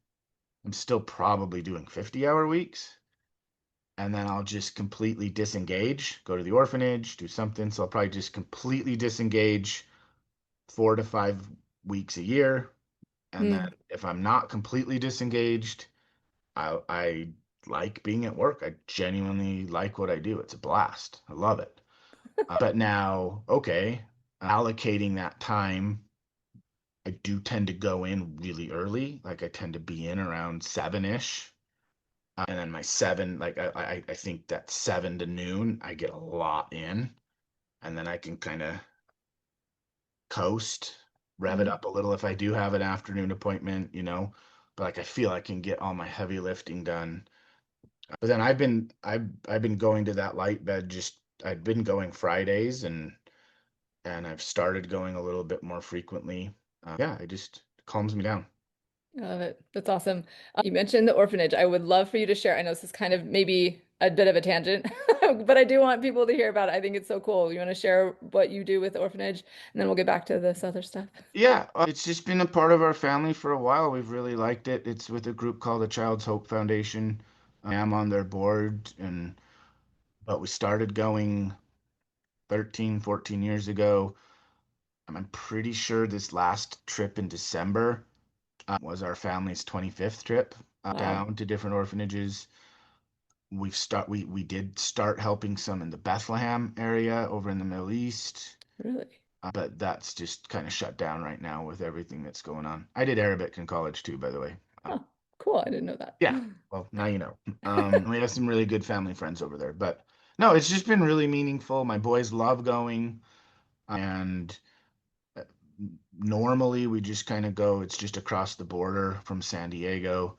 I'm still probably doing 50-hour weeks. And then I'll just completely disengage, go to the orphanage, do something. So I'll probably just completely disengage 4 to 5 weeks a year, And then if I'm not completely disengaged, I like being at work. I genuinely like what I do. It's a blast. I love it. But now, okay, allocating that time, I do tend to go in really early. Like I tend to be in around 7-ish. And then my 7, like I think that 7 to noon, I get a lot in. And then I can kind of coast, rev it up a little if I do have an afternoon appointment, But like I feel I can get all my heavy lifting done. But then I've been going to that light bed, just I've been going Fridays, and I've started going a little bit more frequently. Yeah, it just calms me down. I love it. That's awesome. You mentioned the orphanage. I would love for you to share. I know this is kind of maybe a bit of a tangent, but I do want people to hear about it. I think it's so cool. You want to share what you do with the orphanage, and then we'll get back to this other stuff. Yeah, it's just been a part of our family for a while. We've really liked it. It's with a group called the Child's Hope Foundation. I am on their board, but we started going 13, 14 years ago. I'm pretty sure this last trip in December was our family's 25th trip Wow. down to different orphanages. We did start helping some in the Bethlehem area over in the Middle East, Really? but that's just kind of shut down right now with everything that's going on. I did Arabic in college too, by the way. Oh, cool. I didn't know that. Yeah, well, now you know. We have some really good family friends over there, but no, it's just been really meaningful. My boys love going, and uh, normally we just kind of go, it's just across the border from San Diego.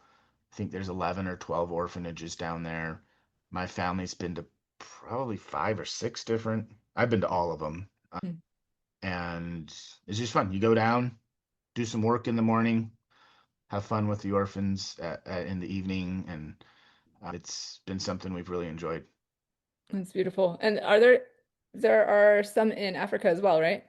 I think there's 11 or 12 orphanages down there. My family's been to probably 5 or 6 different. I've been to all of them. Mm. And it's just fun. You go down, do some work in the morning, have fun with the orphans in the evening, and it's been something we've really enjoyed. That's beautiful. And there are some in Africa as well, right?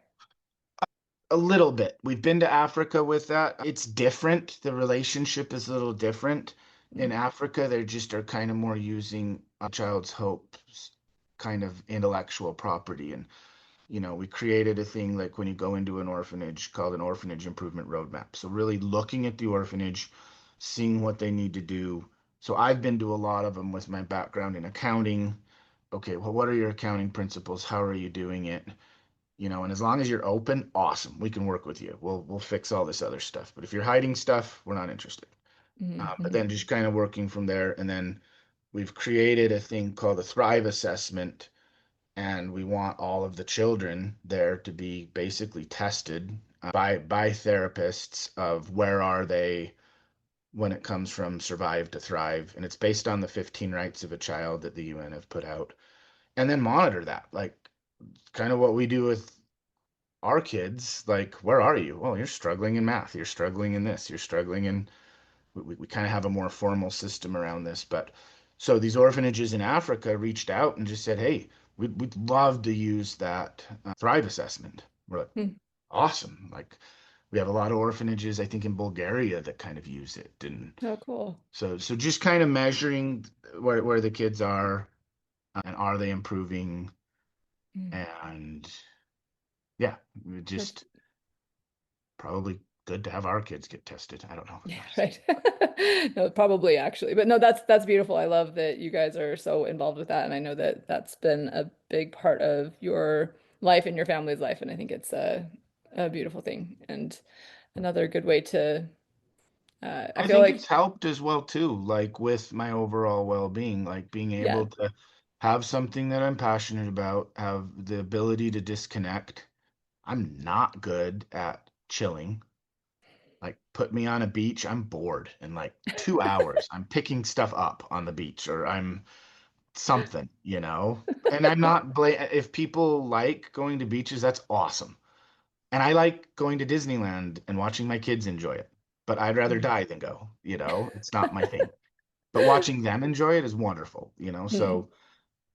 A little bit. We've been to Africa with that. It's different. The relationship is a little different. In Mm. Africa, they just are kind of more using a child's hope's kind of intellectual property. And, we created a thing like when you go into an orphanage called an orphanage improvement roadmap. So really looking at the orphanage, seeing what they need to do. So I've been to a lot of them with my background in accounting. Okay, well, what are your accounting principles? How are you doing it? And as long as you're open, awesome. We can work with you. We'll fix all this other stuff. But if you're hiding stuff, we're not interested. But Mm-hmm. then just kind of working from there, and then we've created a thing called a Thrive assessment, and we want all of the children there to be basically tested by therapists of where are they when it comes from survive to thrive, and it's based on the 15 rights of a child that the UN have put out, and then monitor that, like kind of what we do with our kids, like, where are you? Well, you're struggling in math. You're struggling in this. You're struggling in. We kind of have a more formal system around this. But so these orphanages in Africa reached out and just said, hey, we'd love to use that Thrive assessment. We're like, Mm. awesome. Like, we have a lot of orphanages, I think, in Bulgaria that kind of use it. And Oh, cool. so just kind of measuring where the kids are and are they improving. Mm. And yeah, That's just probably good to have our kids get tested. I don't know. Yeah, right. No, probably actually. But no, that's beautiful. I love that you guys are so involved with that. And I know that that's been a big part of your life and your family's life. And I think it's a beautiful thing and another good way to, I I feel think it's like, helped as well too, like with my overall well-being, like being yeah. able to have something that I'm passionate about, have the ability to disconnect. I'm not good at chilling. Like put me on a beach, I'm bored in like 2 hours. I'm picking stuff up on the beach or I'm something. And I'm not if people like going to beaches, that's awesome. And I like going to Disneyland and watching my kids enjoy it. But I'd rather Mm. die than go. It's not my thing. But watching them enjoy it is wonderful. Mm. So,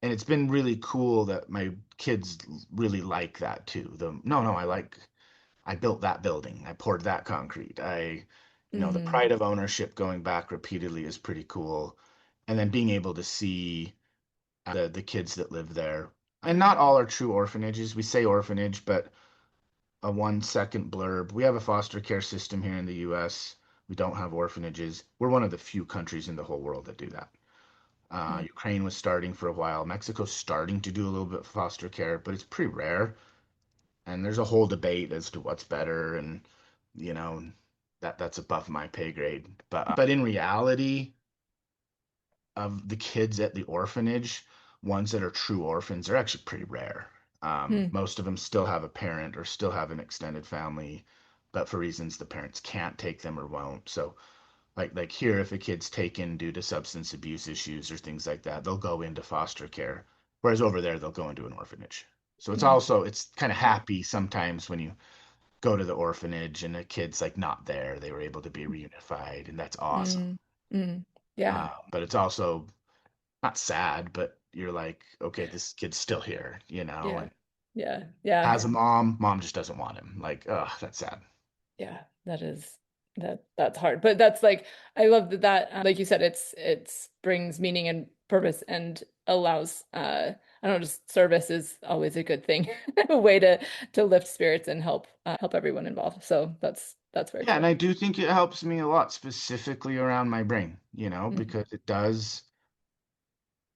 and it's been really cool that my kids really like that too. No, no, I built that building. I poured that concrete. The Mm. pride of ownership going back repeatedly is pretty cool. And then being able to see the kids that live there. And Yeah. not all are true orphanages. We say orphanage, but a 1 second blurb. We have a foster care system here in the US. We don't have orphanages. We're one of the few countries in the whole world that do that. Mm. Ukraine was starting for a while. Mexico's starting to do a little bit of foster care, but it's pretty rare. And there's a whole debate as to what's better, and you know, that's above my pay grade. But in reality, of the kids at the orphanage, ones that are true orphans are actually pretty rare. Mm. Most of them still have a parent or still have an extended family, but for reasons the parents can't take them or won't. So like here, if a kid's taken due to substance abuse issues or things like that, they'll go into foster care. Whereas over there, they'll go into an orphanage. So Mm. it's kind of happy sometimes when you go to the orphanage and a kid's like not there. They were able to be reunified, and that's awesome. Mm. Mm. Yeah. But it's also not sad, but you're like, okay, this kid's still here, Yeah. and Yeah. Yeah. has a mom just doesn't want him. Like, oh, that's sad. Yeah. That is that's hard. But that's like I love that like you said, it's brings meaning and purpose and allows I don't know, just service is always a good thing. A way to lift spirits and help everyone involved. So that's very Yeah, and cool. I do think it helps me a lot, specifically around my brain, Mm. because it does,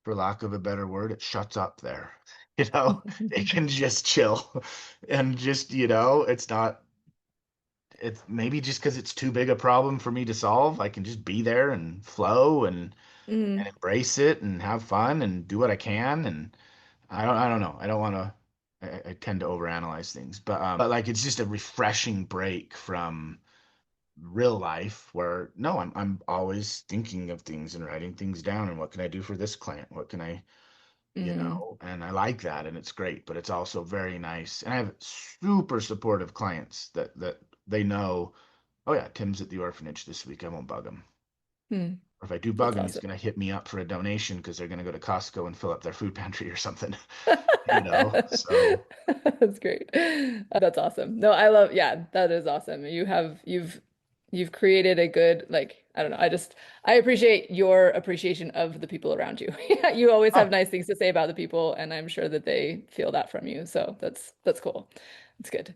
for lack of a better word, it shuts up there. It can just chill and just, it's maybe just because it's too big a problem for me to solve. I can just be there and flow and Mm. embrace it and have fun and do what I can. And I don't know. I don't want to. I tend to overanalyze things, but like it's just a refreshing break from real life where no, I'm always thinking of things and writing things down and what can I do for this client? What can I, Mm. and I like that and it's great, but it's also very nice. And I have super supportive clients that they know, oh yeah, Tim's at the orphanage this week. I won't bug him. Mm. Or if I do bug That's him, he's awesome. gonna hit me up for a donation because they're gonna go to Costco and fill up their food pantry or something. So That's great. That's awesome. No, I love, yeah, that is awesome. You've created a good, like, I don't know. I appreciate your appreciation of the people around you. Yeah, you always have oh, nice things to say about the people, and I'm sure that they feel that from you. So that's cool. It's good.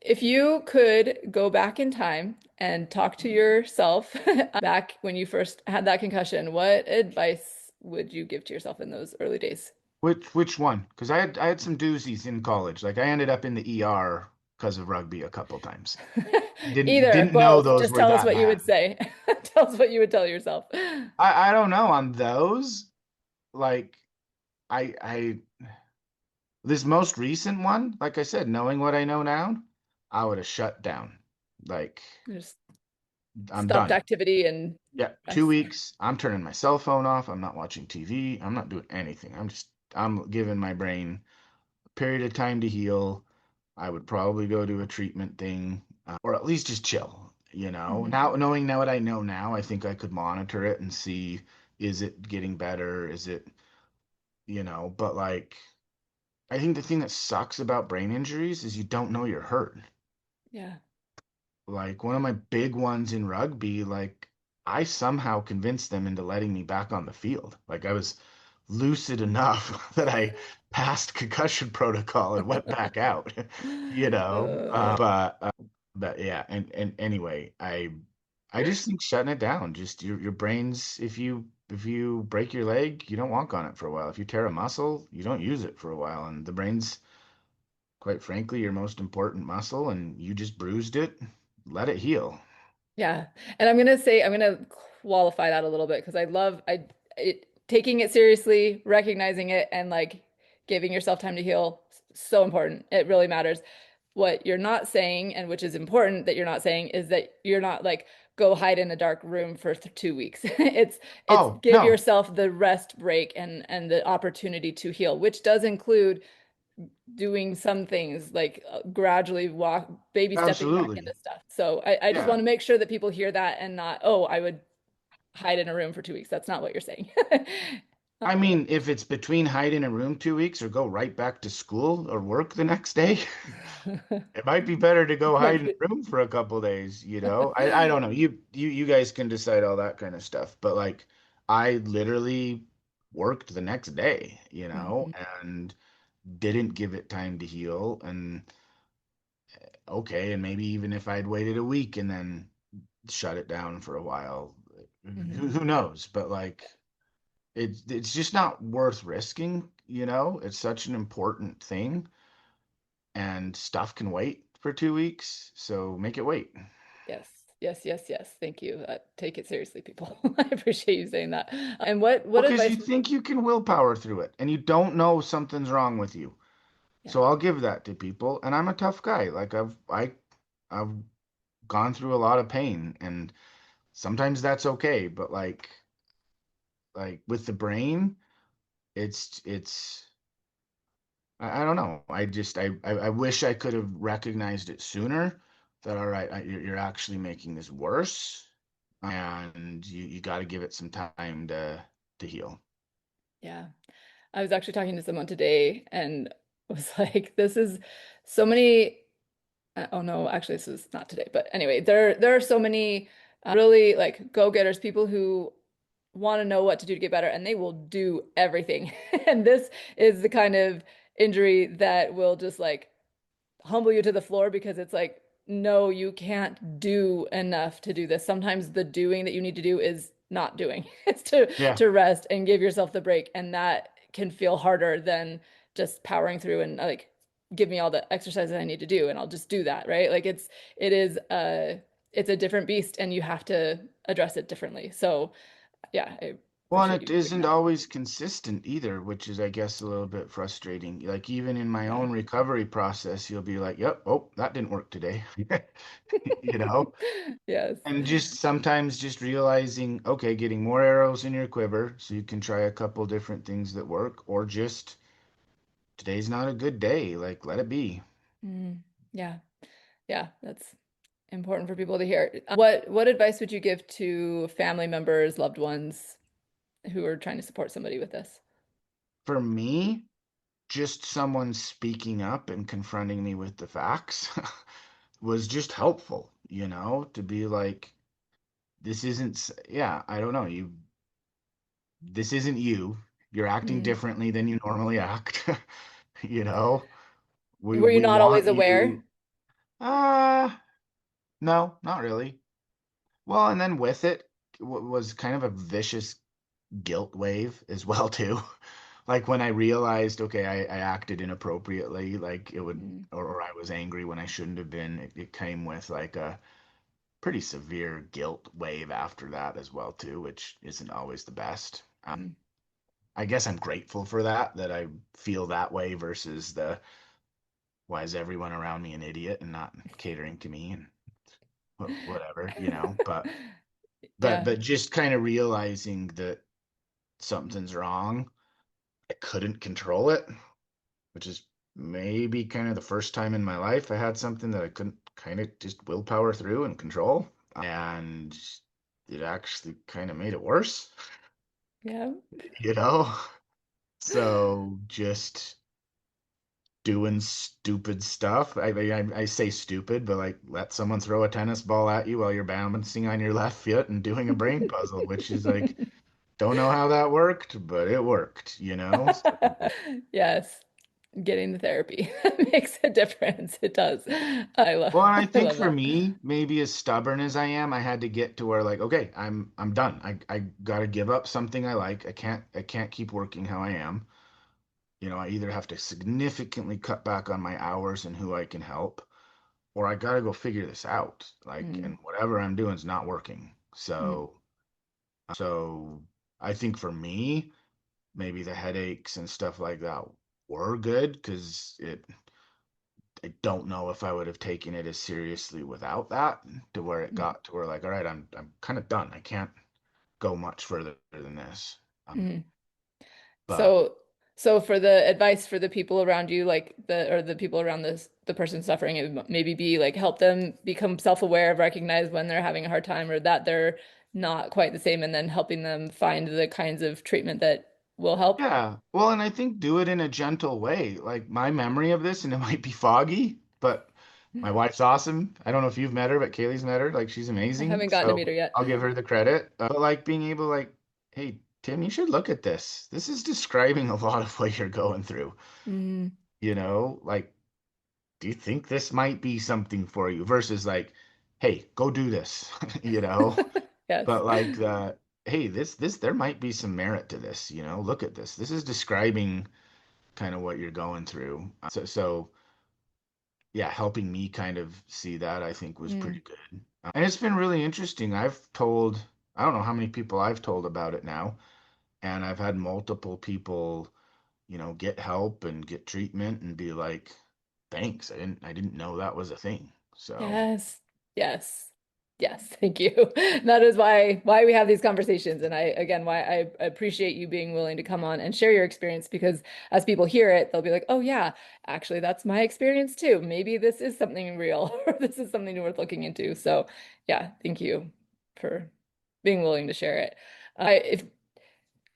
If you could go back in time and talk to yourself back when you first had that concussion, what advice would you give to yourself in those early days? which one? Because I had some doozies in college. Like I ended up in the ER because of rugby a couple times. Didn't Either, didn't know both. those Just were tell us that what you bad. would say. Tell us what you would tell yourself. I don't know on those. Like I this most recent one, like I said, knowing what I know now, I would have shut down. Like Just I'm stopped done. activity and Yeah, I, 2 weeks. I'm turning my cell phone off. I'm not watching TV. I'm not doing anything. I'm giving my brain a period of time to heal. I would probably go to a treatment thing, or at least just chill. Mhm. Knowing what I know now, I think I could monitor it and see, is it getting better? Is it, but like, I think the thing that sucks about brain injuries is you don't know you're hurt. Yeah. Like one of my big ones in rugby, like I somehow convinced them into letting me back on the field. Like I was lucid enough that I passed concussion protocol and went back out, you know. Uh, But yeah, and anyway, I just think shutting it down, just your brain's, if you break your leg, you don't walk on it for a while. If you tear a muscle, you don't use it for a while. And the brain's, quite frankly, your most important muscle, and you just bruised it, let it heal. yeah. And I'm gonna qualify that a little bit because it taking it seriously, recognizing it, and like giving yourself time to heal, so important. It really matters. What you're not saying, and which is important that you're not saying, is that you're not like go hide in a dark room for 2 weeks. It's Oh, give no, yourself the rest break and the opportunity to heal, which does include doing some things like gradually walk, baby stepping back absolutely. into stuff. So I just Yeah. want to make sure that people hear that and not, oh, I would hide in a room for 2 weeks. That's not what you're saying. I mean, if it's between hide in a room 2 weeks or go right back to school or work the next day, it might be better to go hide in a room for a couple days. I don't know. You guys can decide all that kind of stuff. But like I literally worked the next day, Mhm. and didn't give it time to heal. And okay, and maybe even if I'd waited a week and then shut it down for a while, who knows? But like, it's just not worth risking, you know? It's such an important thing, and stuff can wait for 2 weeks, so make it wait. Yes, yes, yes, yes. Thank you. Take it seriously, people. I appreciate you saying that. And what Because you advice? think you can willpower through it, and you don't know something's wrong with you. Yeah. So I'll give that to people, and I'm a tough guy. Like I've gone through a lot of pain, and sometimes that's okay, but like with the brain, it's I don't know. I wish I could have recognized it sooner. That all right, you're actually making this worse, and you got to give it some time to heal. Yeah. I was actually talking to someone today and was like, this is so many. Oh no, actually, this is not today. But anyway, there are so many really like go-getters, people who want to know what to do to get better, and they will do everything. And this is the kind of injury that will just like humble you to the floor because it's like, no, you can't do enough to do this. Sometimes the doing that you need to do is not doing. It's Yeah. to rest and give yourself the break, and that can feel harder than just powering through and like give me all the exercises I need to do and I'll just do that, right? Like it is it's a different beast and you have to address it differently. So yeah, I Well, and appreciate it you doing isn't that. always consistent either, which is, I guess, a little bit frustrating. Like even in my Yeah. own recovery process, you'll be like, "Yep, oh, that didn't work today," you know? Yes. And just sometimes just realizing, okay, getting more arrows in your quiver so you can try a couple different things that work, or just today's not a good day, like let it be. Mm, yeah. Yeah, that's important for people to hear. What advice would you give to family members, loved ones who are trying to support somebody with this? For me, just someone speaking up and confronting me with the facts was just helpful, you know, to be like, this isn't, yeah, I don't know, this isn't you. You're acting Mm. differently than you normally act. You know, Were you we not always want aware? you. No, not really. Well, and then with it was kind of a vicious guilt wave as well too. Like when I realized, okay, I acted inappropriately, like it would, Mm, or I was angry when I shouldn't have been. It came with like a pretty severe guilt wave after that as well too, which isn't always the best. mm. I guess I'm grateful for that, that I feel that way versus the why is everyone around me an idiot and not catering to me and whatever, you know. Yeah. But just kind of realizing that something's wrong, I couldn't control it, which is maybe kind of the first time in my life I had something that I couldn't kind of just willpower through and control. And it actually kind of made it worse, Yeah. you know? So just doing stupid stuff. I say stupid, but like let someone throw a tennis ball at you while you're balancing on your left foot and doing a brain puzzle, which is like, don't know how that worked, but it worked, you know? So, Yes. Getting the therapy makes a difference. It does. well, and I I think love for that. me, maybe as stubborn as I am, I had to get to where like, okay, I'm done. I gotta give up something I like. I can't keep working how I am. You know, I either have to significantly cut back on my hours and who I can help, or I gotta go figure this out. Like, Mm, and whatever I'm doing is not working. mm, So I think for me, maybe the headaches and stuff like that were good because I don't know if I would have taken it as seriously without that, to where it mm, got to where like, all right, I'm kind of done. I can't go much further than this. mm. But So, so for the advice for the people around you, like the people around the person suffering, it would maybe be like help them become self-aware, recognize when they're having a hard time or that they're not quite the same, and then helping them find the kinds of treatment that will help. yeah, well, and I think do it in a gentle way. Like my memory of this, and it might be foggy, but my wife's awesome. I don't know if you've met her, but Kaylee's met her. Like she's I amazing. haven't gotten to So meet her yet. I'll give her the credit. But like being able, like, hey, Tim, you should look at this. This is describing a lot of what you're going through. Mm, You know, like do you think this might be something for you? Versus like, hey, go do this, you know? Yes. But like hey, this there might be some merit to this, look at this. This is describing kind of what you're going through. So yeah, helping me kind of see that I think was Mm. pretty good. And it's been really interesting. I don't know how many people I've told about it now, and I've had multiple people, get help and get treatment and be like, thanks. I didn't know that was a thing. So, Yes. Yes. Yes. Thank you. That is why we have these conversations. And why I appreciate you being willing to come on and share your experience, because as people hear it, they'll be like, oh yeah, actually that's my experience too. Maybe this is something real or this is something worth looking into. So yeah, thank you for being willing to share it. I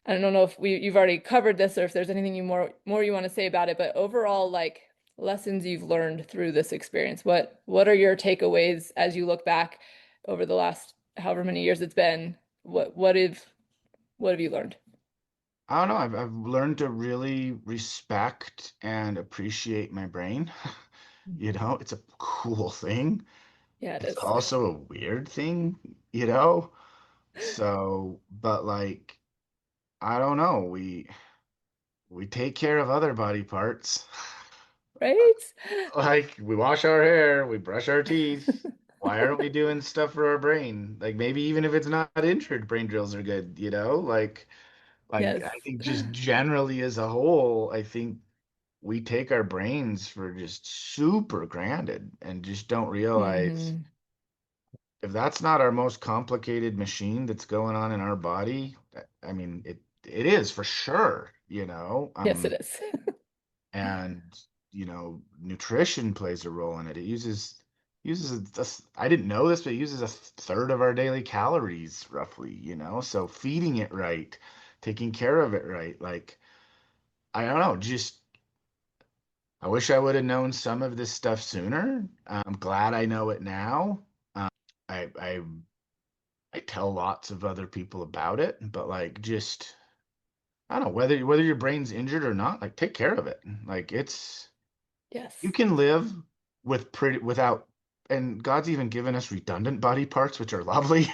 don't know if you've already covered this or if there's anything more you want to say about it, but overall, like lessons you've learned through this experience. What are your takeaways as you look back over the last however many years it's been? What have you learned? I don't know. I've learned to really respect and appreciate my brain. It's a cool thing. Yeah, it It's is. also a weird thing, you know? So, but like, I don't know. We take care of other body parts. Right? Like, we wash our hair, we brush our teeth. Why aren't we doing stuff for our brain? Like, maybe even if it's not injured, brain drills are good, you know? Like Yes. I think just generally as a whole, I think we take our brains for just super granted and just don't realize Hmm. if that's not our most complicated machine that's going on in our body. I mean, it is for sure, Yes, it is. and nutrition plays a role in it. It uses I didn't know this, but it uses a third of our daily calories roughly, so feeding it right, taking care of it right, like I don't know, just I wish I would have known some of this stuff sooner. I'm glad I know it now. I tell lots of other people about it, but like just I don't know whether your brain's injured or not, like take care of it. Like you Yes. can live without, and God's even given us redundant body parts, which are lovely.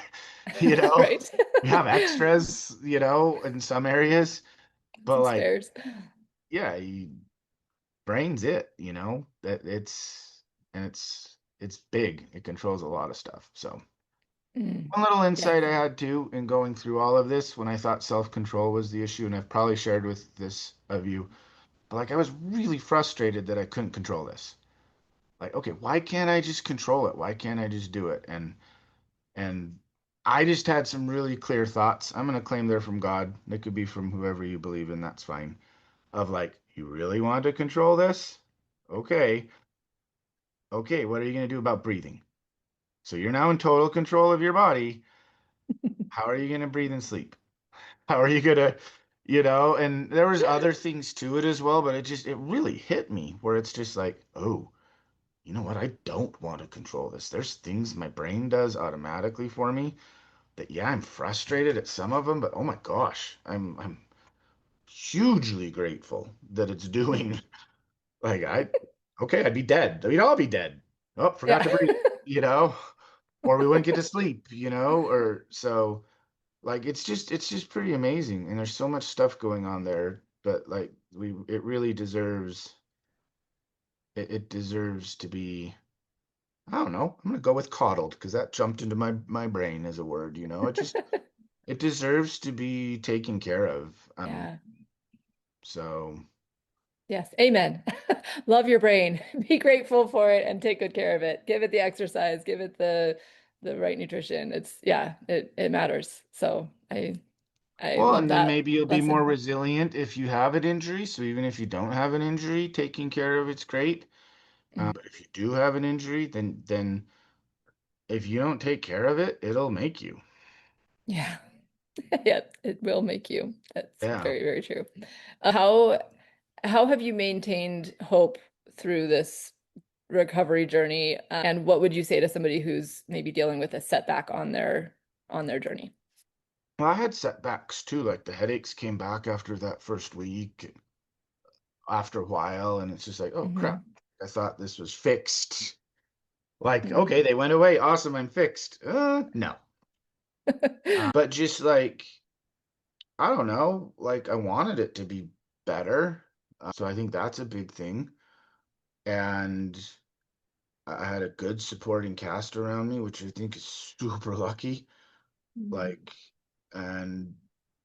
you know, Right. we have extras, in some areas, but Some like, spares. yeah, brain's it, that it's big. It controls a lot of stuff. So Mm. one little Yes. insight I had too in going through all of this when I thought self-control was the issue, and I've probably shared with this of you, but like I was really frustrated that I couldn't control this. Like, okay, why can't I just control it? Why can't I just do it? And I just had some really clear thoughts. I'm gonna claim they're from God. They could be from whoever you believe in, that's fine. Of like, you really want to control this? Okay. Okay, what are you gonna do about breathing? So you're now in total control of your body. How are you gonna breathe and sleep? How are you gonna, and there was other things to it as well, but it really hit me where it's just like, oh, you know what? I don't want to control this. There's things my brain does automatically for me that, yeah, I'm frustrated at some of them, but oh my gosh, I'm hugely grateful that it's doing. Like okay, I'd be dead. I mean, I'll be dead. Oh, forgot Yeah. to breathe, you know, or we wouldn't get to sleep, or so. Like it's just pretty amazing, and there's so much stuff going on there. But like it really it deserves to be. I don't know. I'm gonna go with coddled because that jumped into my brain as a word. It deserves to be taken care of. Yeah. So Yes. Amen. Love your brain. Be grateful for it and take good care of it. Give it the exercise, give it the right nutrition. It matters. So I well, love and then that maybe you'll be more lesson. resilient if you have an injury. So even if you don't have an injury, taking care of it's great. Mm. But if you do have an injury, then if you don't take care of it, it'll make you. Yeah. Yeah, it will make you. That's Yeah. very, very true. How how have you maintained hope through this recovery journey? And what would you say to somebody who's maybe dealing with a setback on their journey? Well, I had setbacks too. Like the headaches came back after that first week, after a while, and it's just like, oh Hmm. crap. I thought this was fixed. Like, Mm. okay, they went away. Awesome, I'm fixed. No. But just like, I don't know, like I wanted it to be better. So I think that's a big thing. And I had a good supporting cast around me, which I think is super lucky. Like, and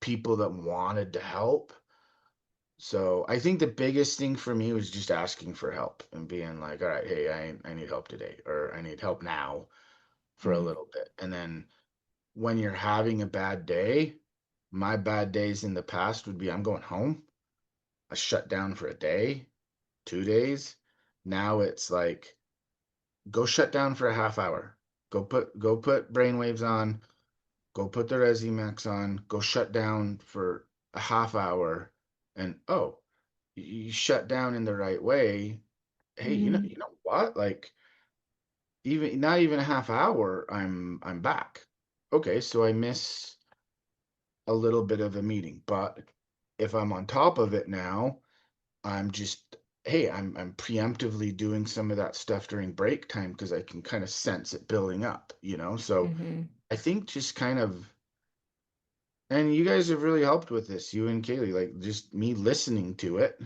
people that wanted to help. So I think the biggest thing for me was just asking for help and being like, all right, hey, I need help today, or I need help now for a Mm. little bit. And then when you're having a bad day, my bad days in the past would be I'm going home, I shut down for a day, 2 days. Now it's like, go shut down for a half hour. Go put brainwaves on, go put the ResiMax on, go shut down for a half hour. And oh, you shut down in the right way. Hey, Mm. you know what? Like even not even a half hour, I'm back. Okay, so I miss a little bit of a meeting, but if I'm on top of it now, I'm just hey, I'm preemptively doing some of that stuff during break time because I can kind of sense it building up, you know? So Mm-hmm. I think just kind of, and you guys have really helped with this, you and Kaylee, like just me listening to it,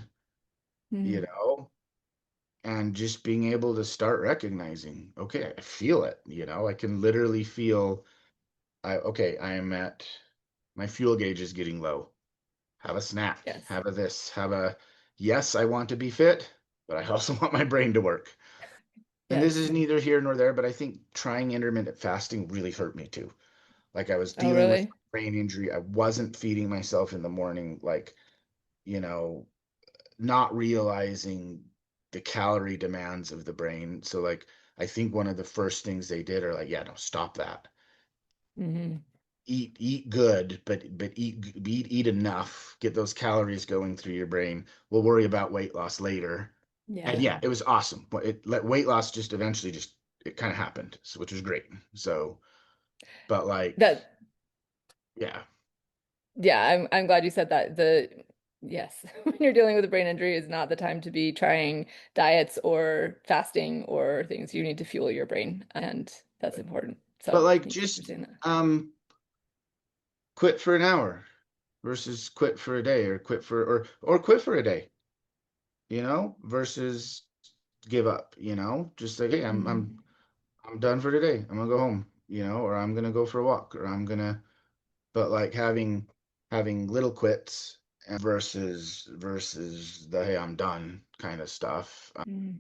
you Mm. know, and just being able to start recognizing, okay, I feel it, you know, I can literally feel, okay, I am at, my fuel gauge is getting low. Have a snack, Yes. have a this, have a, yes, I want to be fit, but I also want my brain to work. And this Yes. is neither here nor there, but I think trying intermittent fasting really hurt me too. Like I was Oh, dealing with really? brain injury. I wasn't feeding myself in the morning, like, you know, not realizing the calorie demands of the brain. So like I think one of the first things they did are like, yeah, no, stop that. Mm-hmm. Eat good, but eat enough. Get those calories going through your brain. We'll worry about weight loss later. And Yeah. yeah, it was awesome. But it let weight loss just eventually just it kind of happened, so, which was great. So, but like, That, yeah, yeah, I'm glad you said that. Yes, when you're dealing with a brain injury is not the time to be trying diets or fasting or things. You need to fuel your brain, and that's important. but So like thank you for just saying that. quit for an hour versus quit for a day, or quit for or quit for a day, you know, versus give up, you know, just like hey, Mm-hmm. I'm done for today. I'm gonna go home, you know, or I'm gonna go for a walk, or I'm gonna, but like having little quits versus the hey, I'm done kind of stuff. Mm-hmm.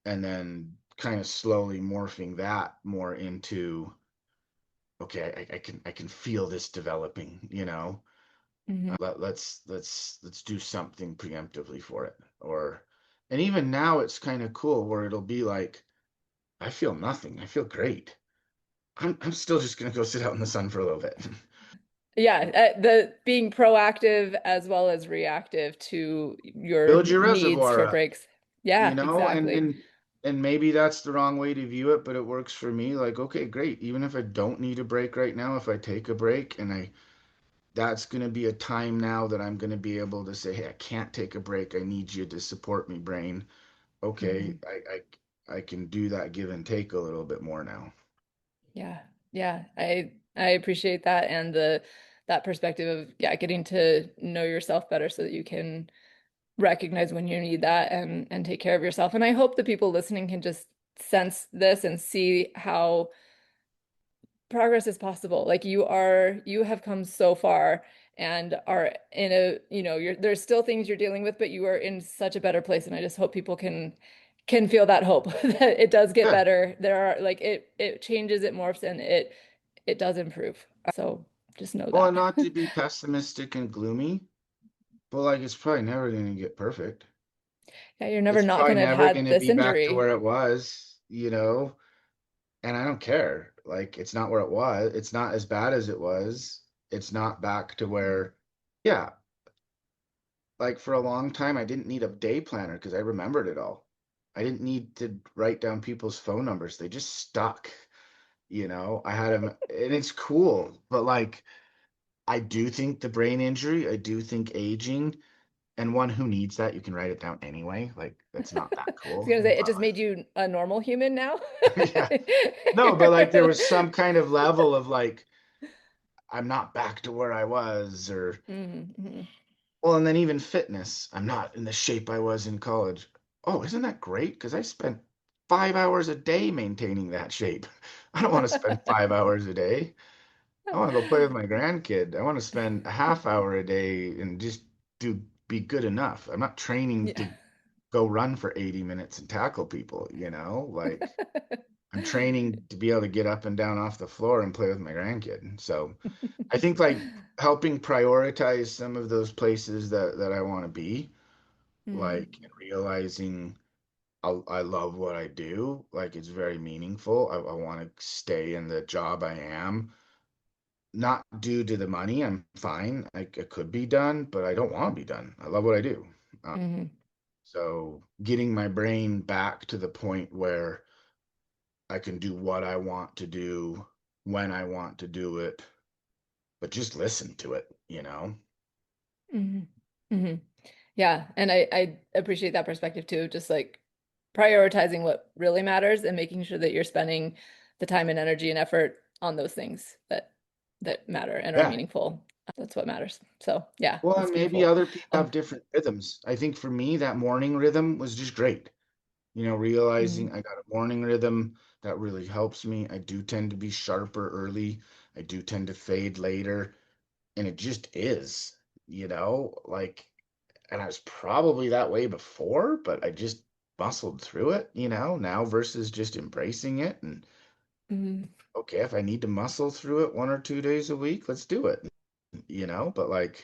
And then kind of slowly morphing that more into okay, I can feel this developing, you know. Mm-hmm. Let's do something preemptively for it. Or and even now it's kind of cool where it'll be like I feel nothing. I feel great. I'm still just gonna go sit out in the sun for a little bit. Yeah, the being proactive as well as reactive to your Build your needs reservoir for up, breaks. you Yeah, know, exactly. and maybe that's the wrong way to view it, but it works for me. Like, okay, great. Even if I don't need a break right now, if I take a break and I that's going to be a time now that I'm going to be able to say, hey, I can't take a break. I need you to support me, brain. Okay, Mm-hmm. I can do that give and take a little bit more now. Yeah. Yeah. I appreciate that and the that perspective of yeah, getting to know yourself better so that you can recognize when you need that and take care of yourself. And I hope the people listening can just sense this and see how progress is possible. Like you have come so far and are in a, there's still things you're dealing with, but you are in such a better place. And I just hope people can feel that hope that it does get Yeah. better. There are like it changes, it morphs, and it does improve. So just know Well, that. not to be pessimistic and gloomy, but like it's probably never going to get perfect. Yeah, you're never It's not probably gonna have never going had to this be back to injury. where it was, you know, and I don't care. Like it's not where it was. It's not as bad as it was. It's not back to where, yeah, like for a long time, I didn't need a day planner because I remembered it all. I didn't need to write down people's phone numbers. They just stuck, you know. I had them, and it's cool. But like, I do think the brain injury, I do think aging, And one, who needs that? You can write it down anyway. Like, that's not that I was cool. gonna say it But just made you a normal human now. yeah. No, but like there was some kind of level of like, I'm not back to where I was, or Mm-hmm. well, and then even fitness. I'm not in the shape I was in college. Oh, isn't that great? Because I spent 5 hours a day maintaining that shape. I don't want to spend 5 hours a day. I want to go play with my grandkid. I want to spend a half hour a day and just be good enough. I'm not training Yeah. to go run for 80 minutes and tackle people, like I'm training to be able to get up and down off the floor and play with my grandkid. So I think like helping prioritize some of those places that I want to be, Mm, like and realizing I love what I do, like it's very meaningful. I want to stay in the job I am, not due to the money. I'm fine. It could be done, but I don't want to be done. I love what I do. Uh, mm, so getting my brain back to the point where I can do what I want to do when I want to do it, but just listen to it. mm, mm. Yeah, and I appreciate that perspective too, just like prioritizing what really matters and making sure that you're spending the time and energy and effort on those things that matter and are Yeah. meaningful. That's what matters. So yeah, Well, that's and maybe beautiful. other people have different rhythms. I think for me, that morning rhythm was just great. Mm, Realizing I got a morning rhythm that really helps me. I do tend to be sharper early. I do tend to fade later. And it just is, like, and I was probably that way before, but I just muscled through it, now versus just embracing it. And mm, okay, if I need to muscle through it 1 or 2 days a week, let's do it, but like,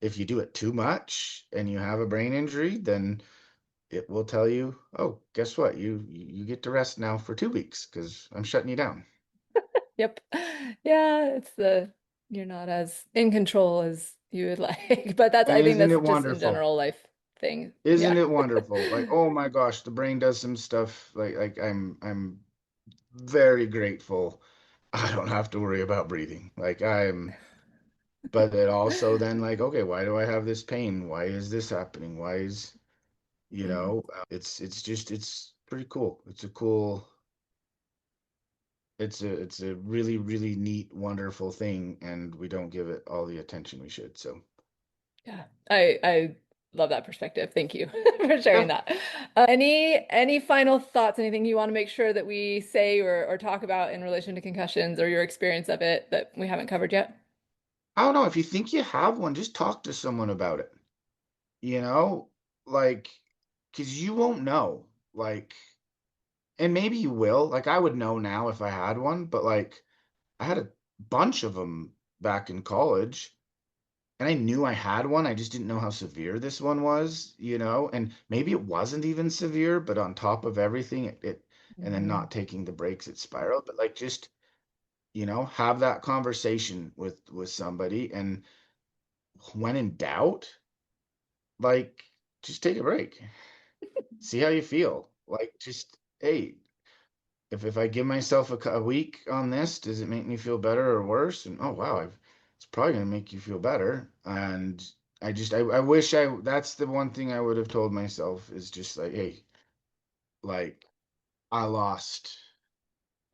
if you do it too much and you have a brain injury, then it will tell you, oh, guess what? You get to rest now for 2 weeks because I'm shutting you down. yep. Yeah, it's you're not as in control as you would like. But And I think isn't that's it just in wonderful? general life thing. Isn't Yeah. it wonderful? Like, oh my gosh, the brain does some stuff like I'm very grateful. I don't have to worry about breathing. But it also then like, okay, why do I have this pain? Why is this happening? Why is, Mm, it's pretty cool. It's a really, really neat, wonderful thing, and we don't give it all the attention we should. So yeah. I love that perspective. Thank you for sharing yeah. that. Any final thoughts, anything you want to make sure that we say or talk about in relation to concussions or your experience of it that we haven't covered yet? I don't know. If you think you have one, just talk to someone about it. You know, like, because you won't know. Like, and maybe you will. Like, I would know now if I had one, but like, I had a bunch of them back in college, and I knew I had one. I just didn't know how severe this one was. And maybe it wasn't even severe, but on top of everything, and then Mhm. not taking the breaks, it spiraled. But like, just, have that conversation with somebody, and when in doubt, like, just take a break. See how you feel. Like, just, hey, if I give myself a week on this, does it make me feel better or worse? And oh wow, it's probably gonna make you feel better. And I wish that's the one thing I would have told myself is just like, hey, like I lost,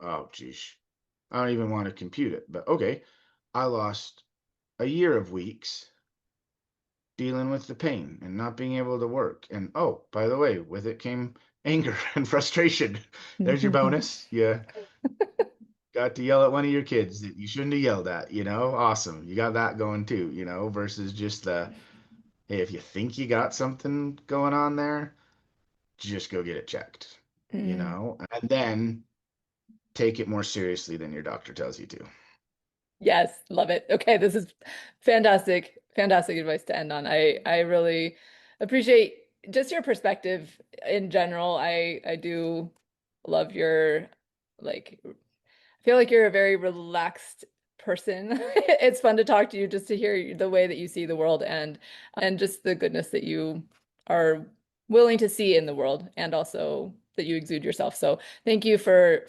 oh geez, I don't even want to compute it, but okay, I lost a year of weeks dealing with the pain and not being able to work. And oh, by the way, with it came anger and frustration. There's your bonus. Yeah. Got to yell at one of your kids that you shouldn't have yelled at. Awesome. You got that going too, versus just hey, if you think you got something going on there, just go get it checked, Mm. and then take it more seriously than your doctor tells you to. Yes, love it. Okay, this is fantastic, fantastic advice to end on. I really appreciate just your perspective in general. I do love your like I feel like you're a very relaxed person. It's fun to talk to you just to hear the way that you see the world and just the goodness that you are willing to see in the world and also that you exude yourself. So thank you for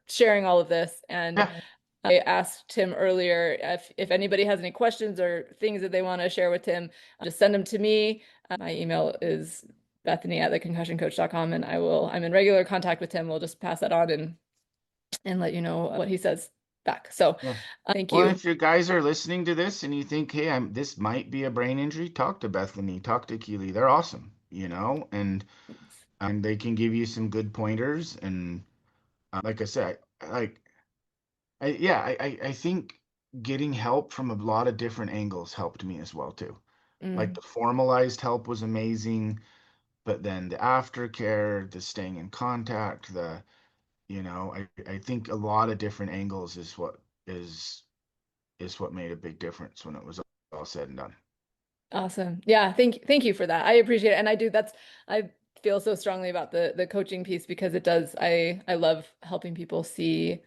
sharing all of this and Yeah. I asked Tim earlier if anybody has any questions or things that they want to share with Tim, just send them to me. My email is bethany@theconcussioncoach.com, and I'm in regular contact with Tim. We'll just pass that on and let you know what he says back. So Yeah. thank Well, you. if you guys are listening to this and you think, hey, this might be a brain injury, talk to Bethany, talk to Kaylee. They're awesome, and they can give you some good pointers. And like I said, I think getting help from a lot of different angles helped me as well too. Like the formalized help was amazing, but then the aftercare, the staying in contact, I think a lot of different angles is what made a big difference when it was all said and done. Awesome. Yeah, thank you for that. I appreciate it. I feel so strongly about the coaching piece because it does, I love helping people see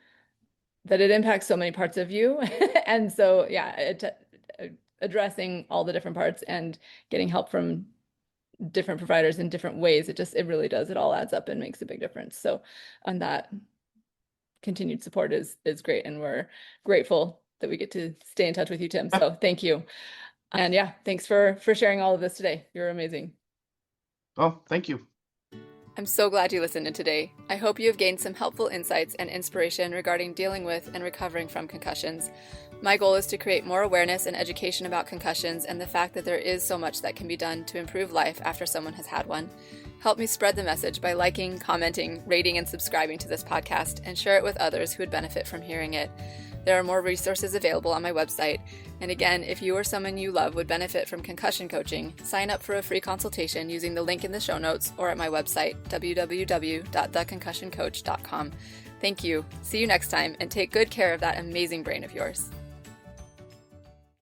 that it impacts so many parts of you. And so, yeah, addressing all the different parts and getting help from different providers in different ways, it really does. It all adds up and makes a big difference. So on that, continued support is great. And we're grateful that we get to stay in touch with you, Tim. So thank you. And yeah, thanks for sharing all of this today. You're amazing. Oh, thank you. I'm so glad you listened in today. I hope you have gained some helpful insights and inspiration regarding dealing with and recovering from concussions. My goal is to create more awareness and education about concussions and the fact that there is so much that can be done to improve life after someone has had one. Help me spread the message by liking, commenting, rating, and subscribing to this podcast, and share it with others who would benefit from hearing it. There are more resources available on my website. And again, if you or someone you love would benefit from concussion coaching, sign up for a free consultation using the link in the show notes or at my website, www.theconcussioncoach.com. Thank you. See you next time, and take good care of that amazing brain of yours.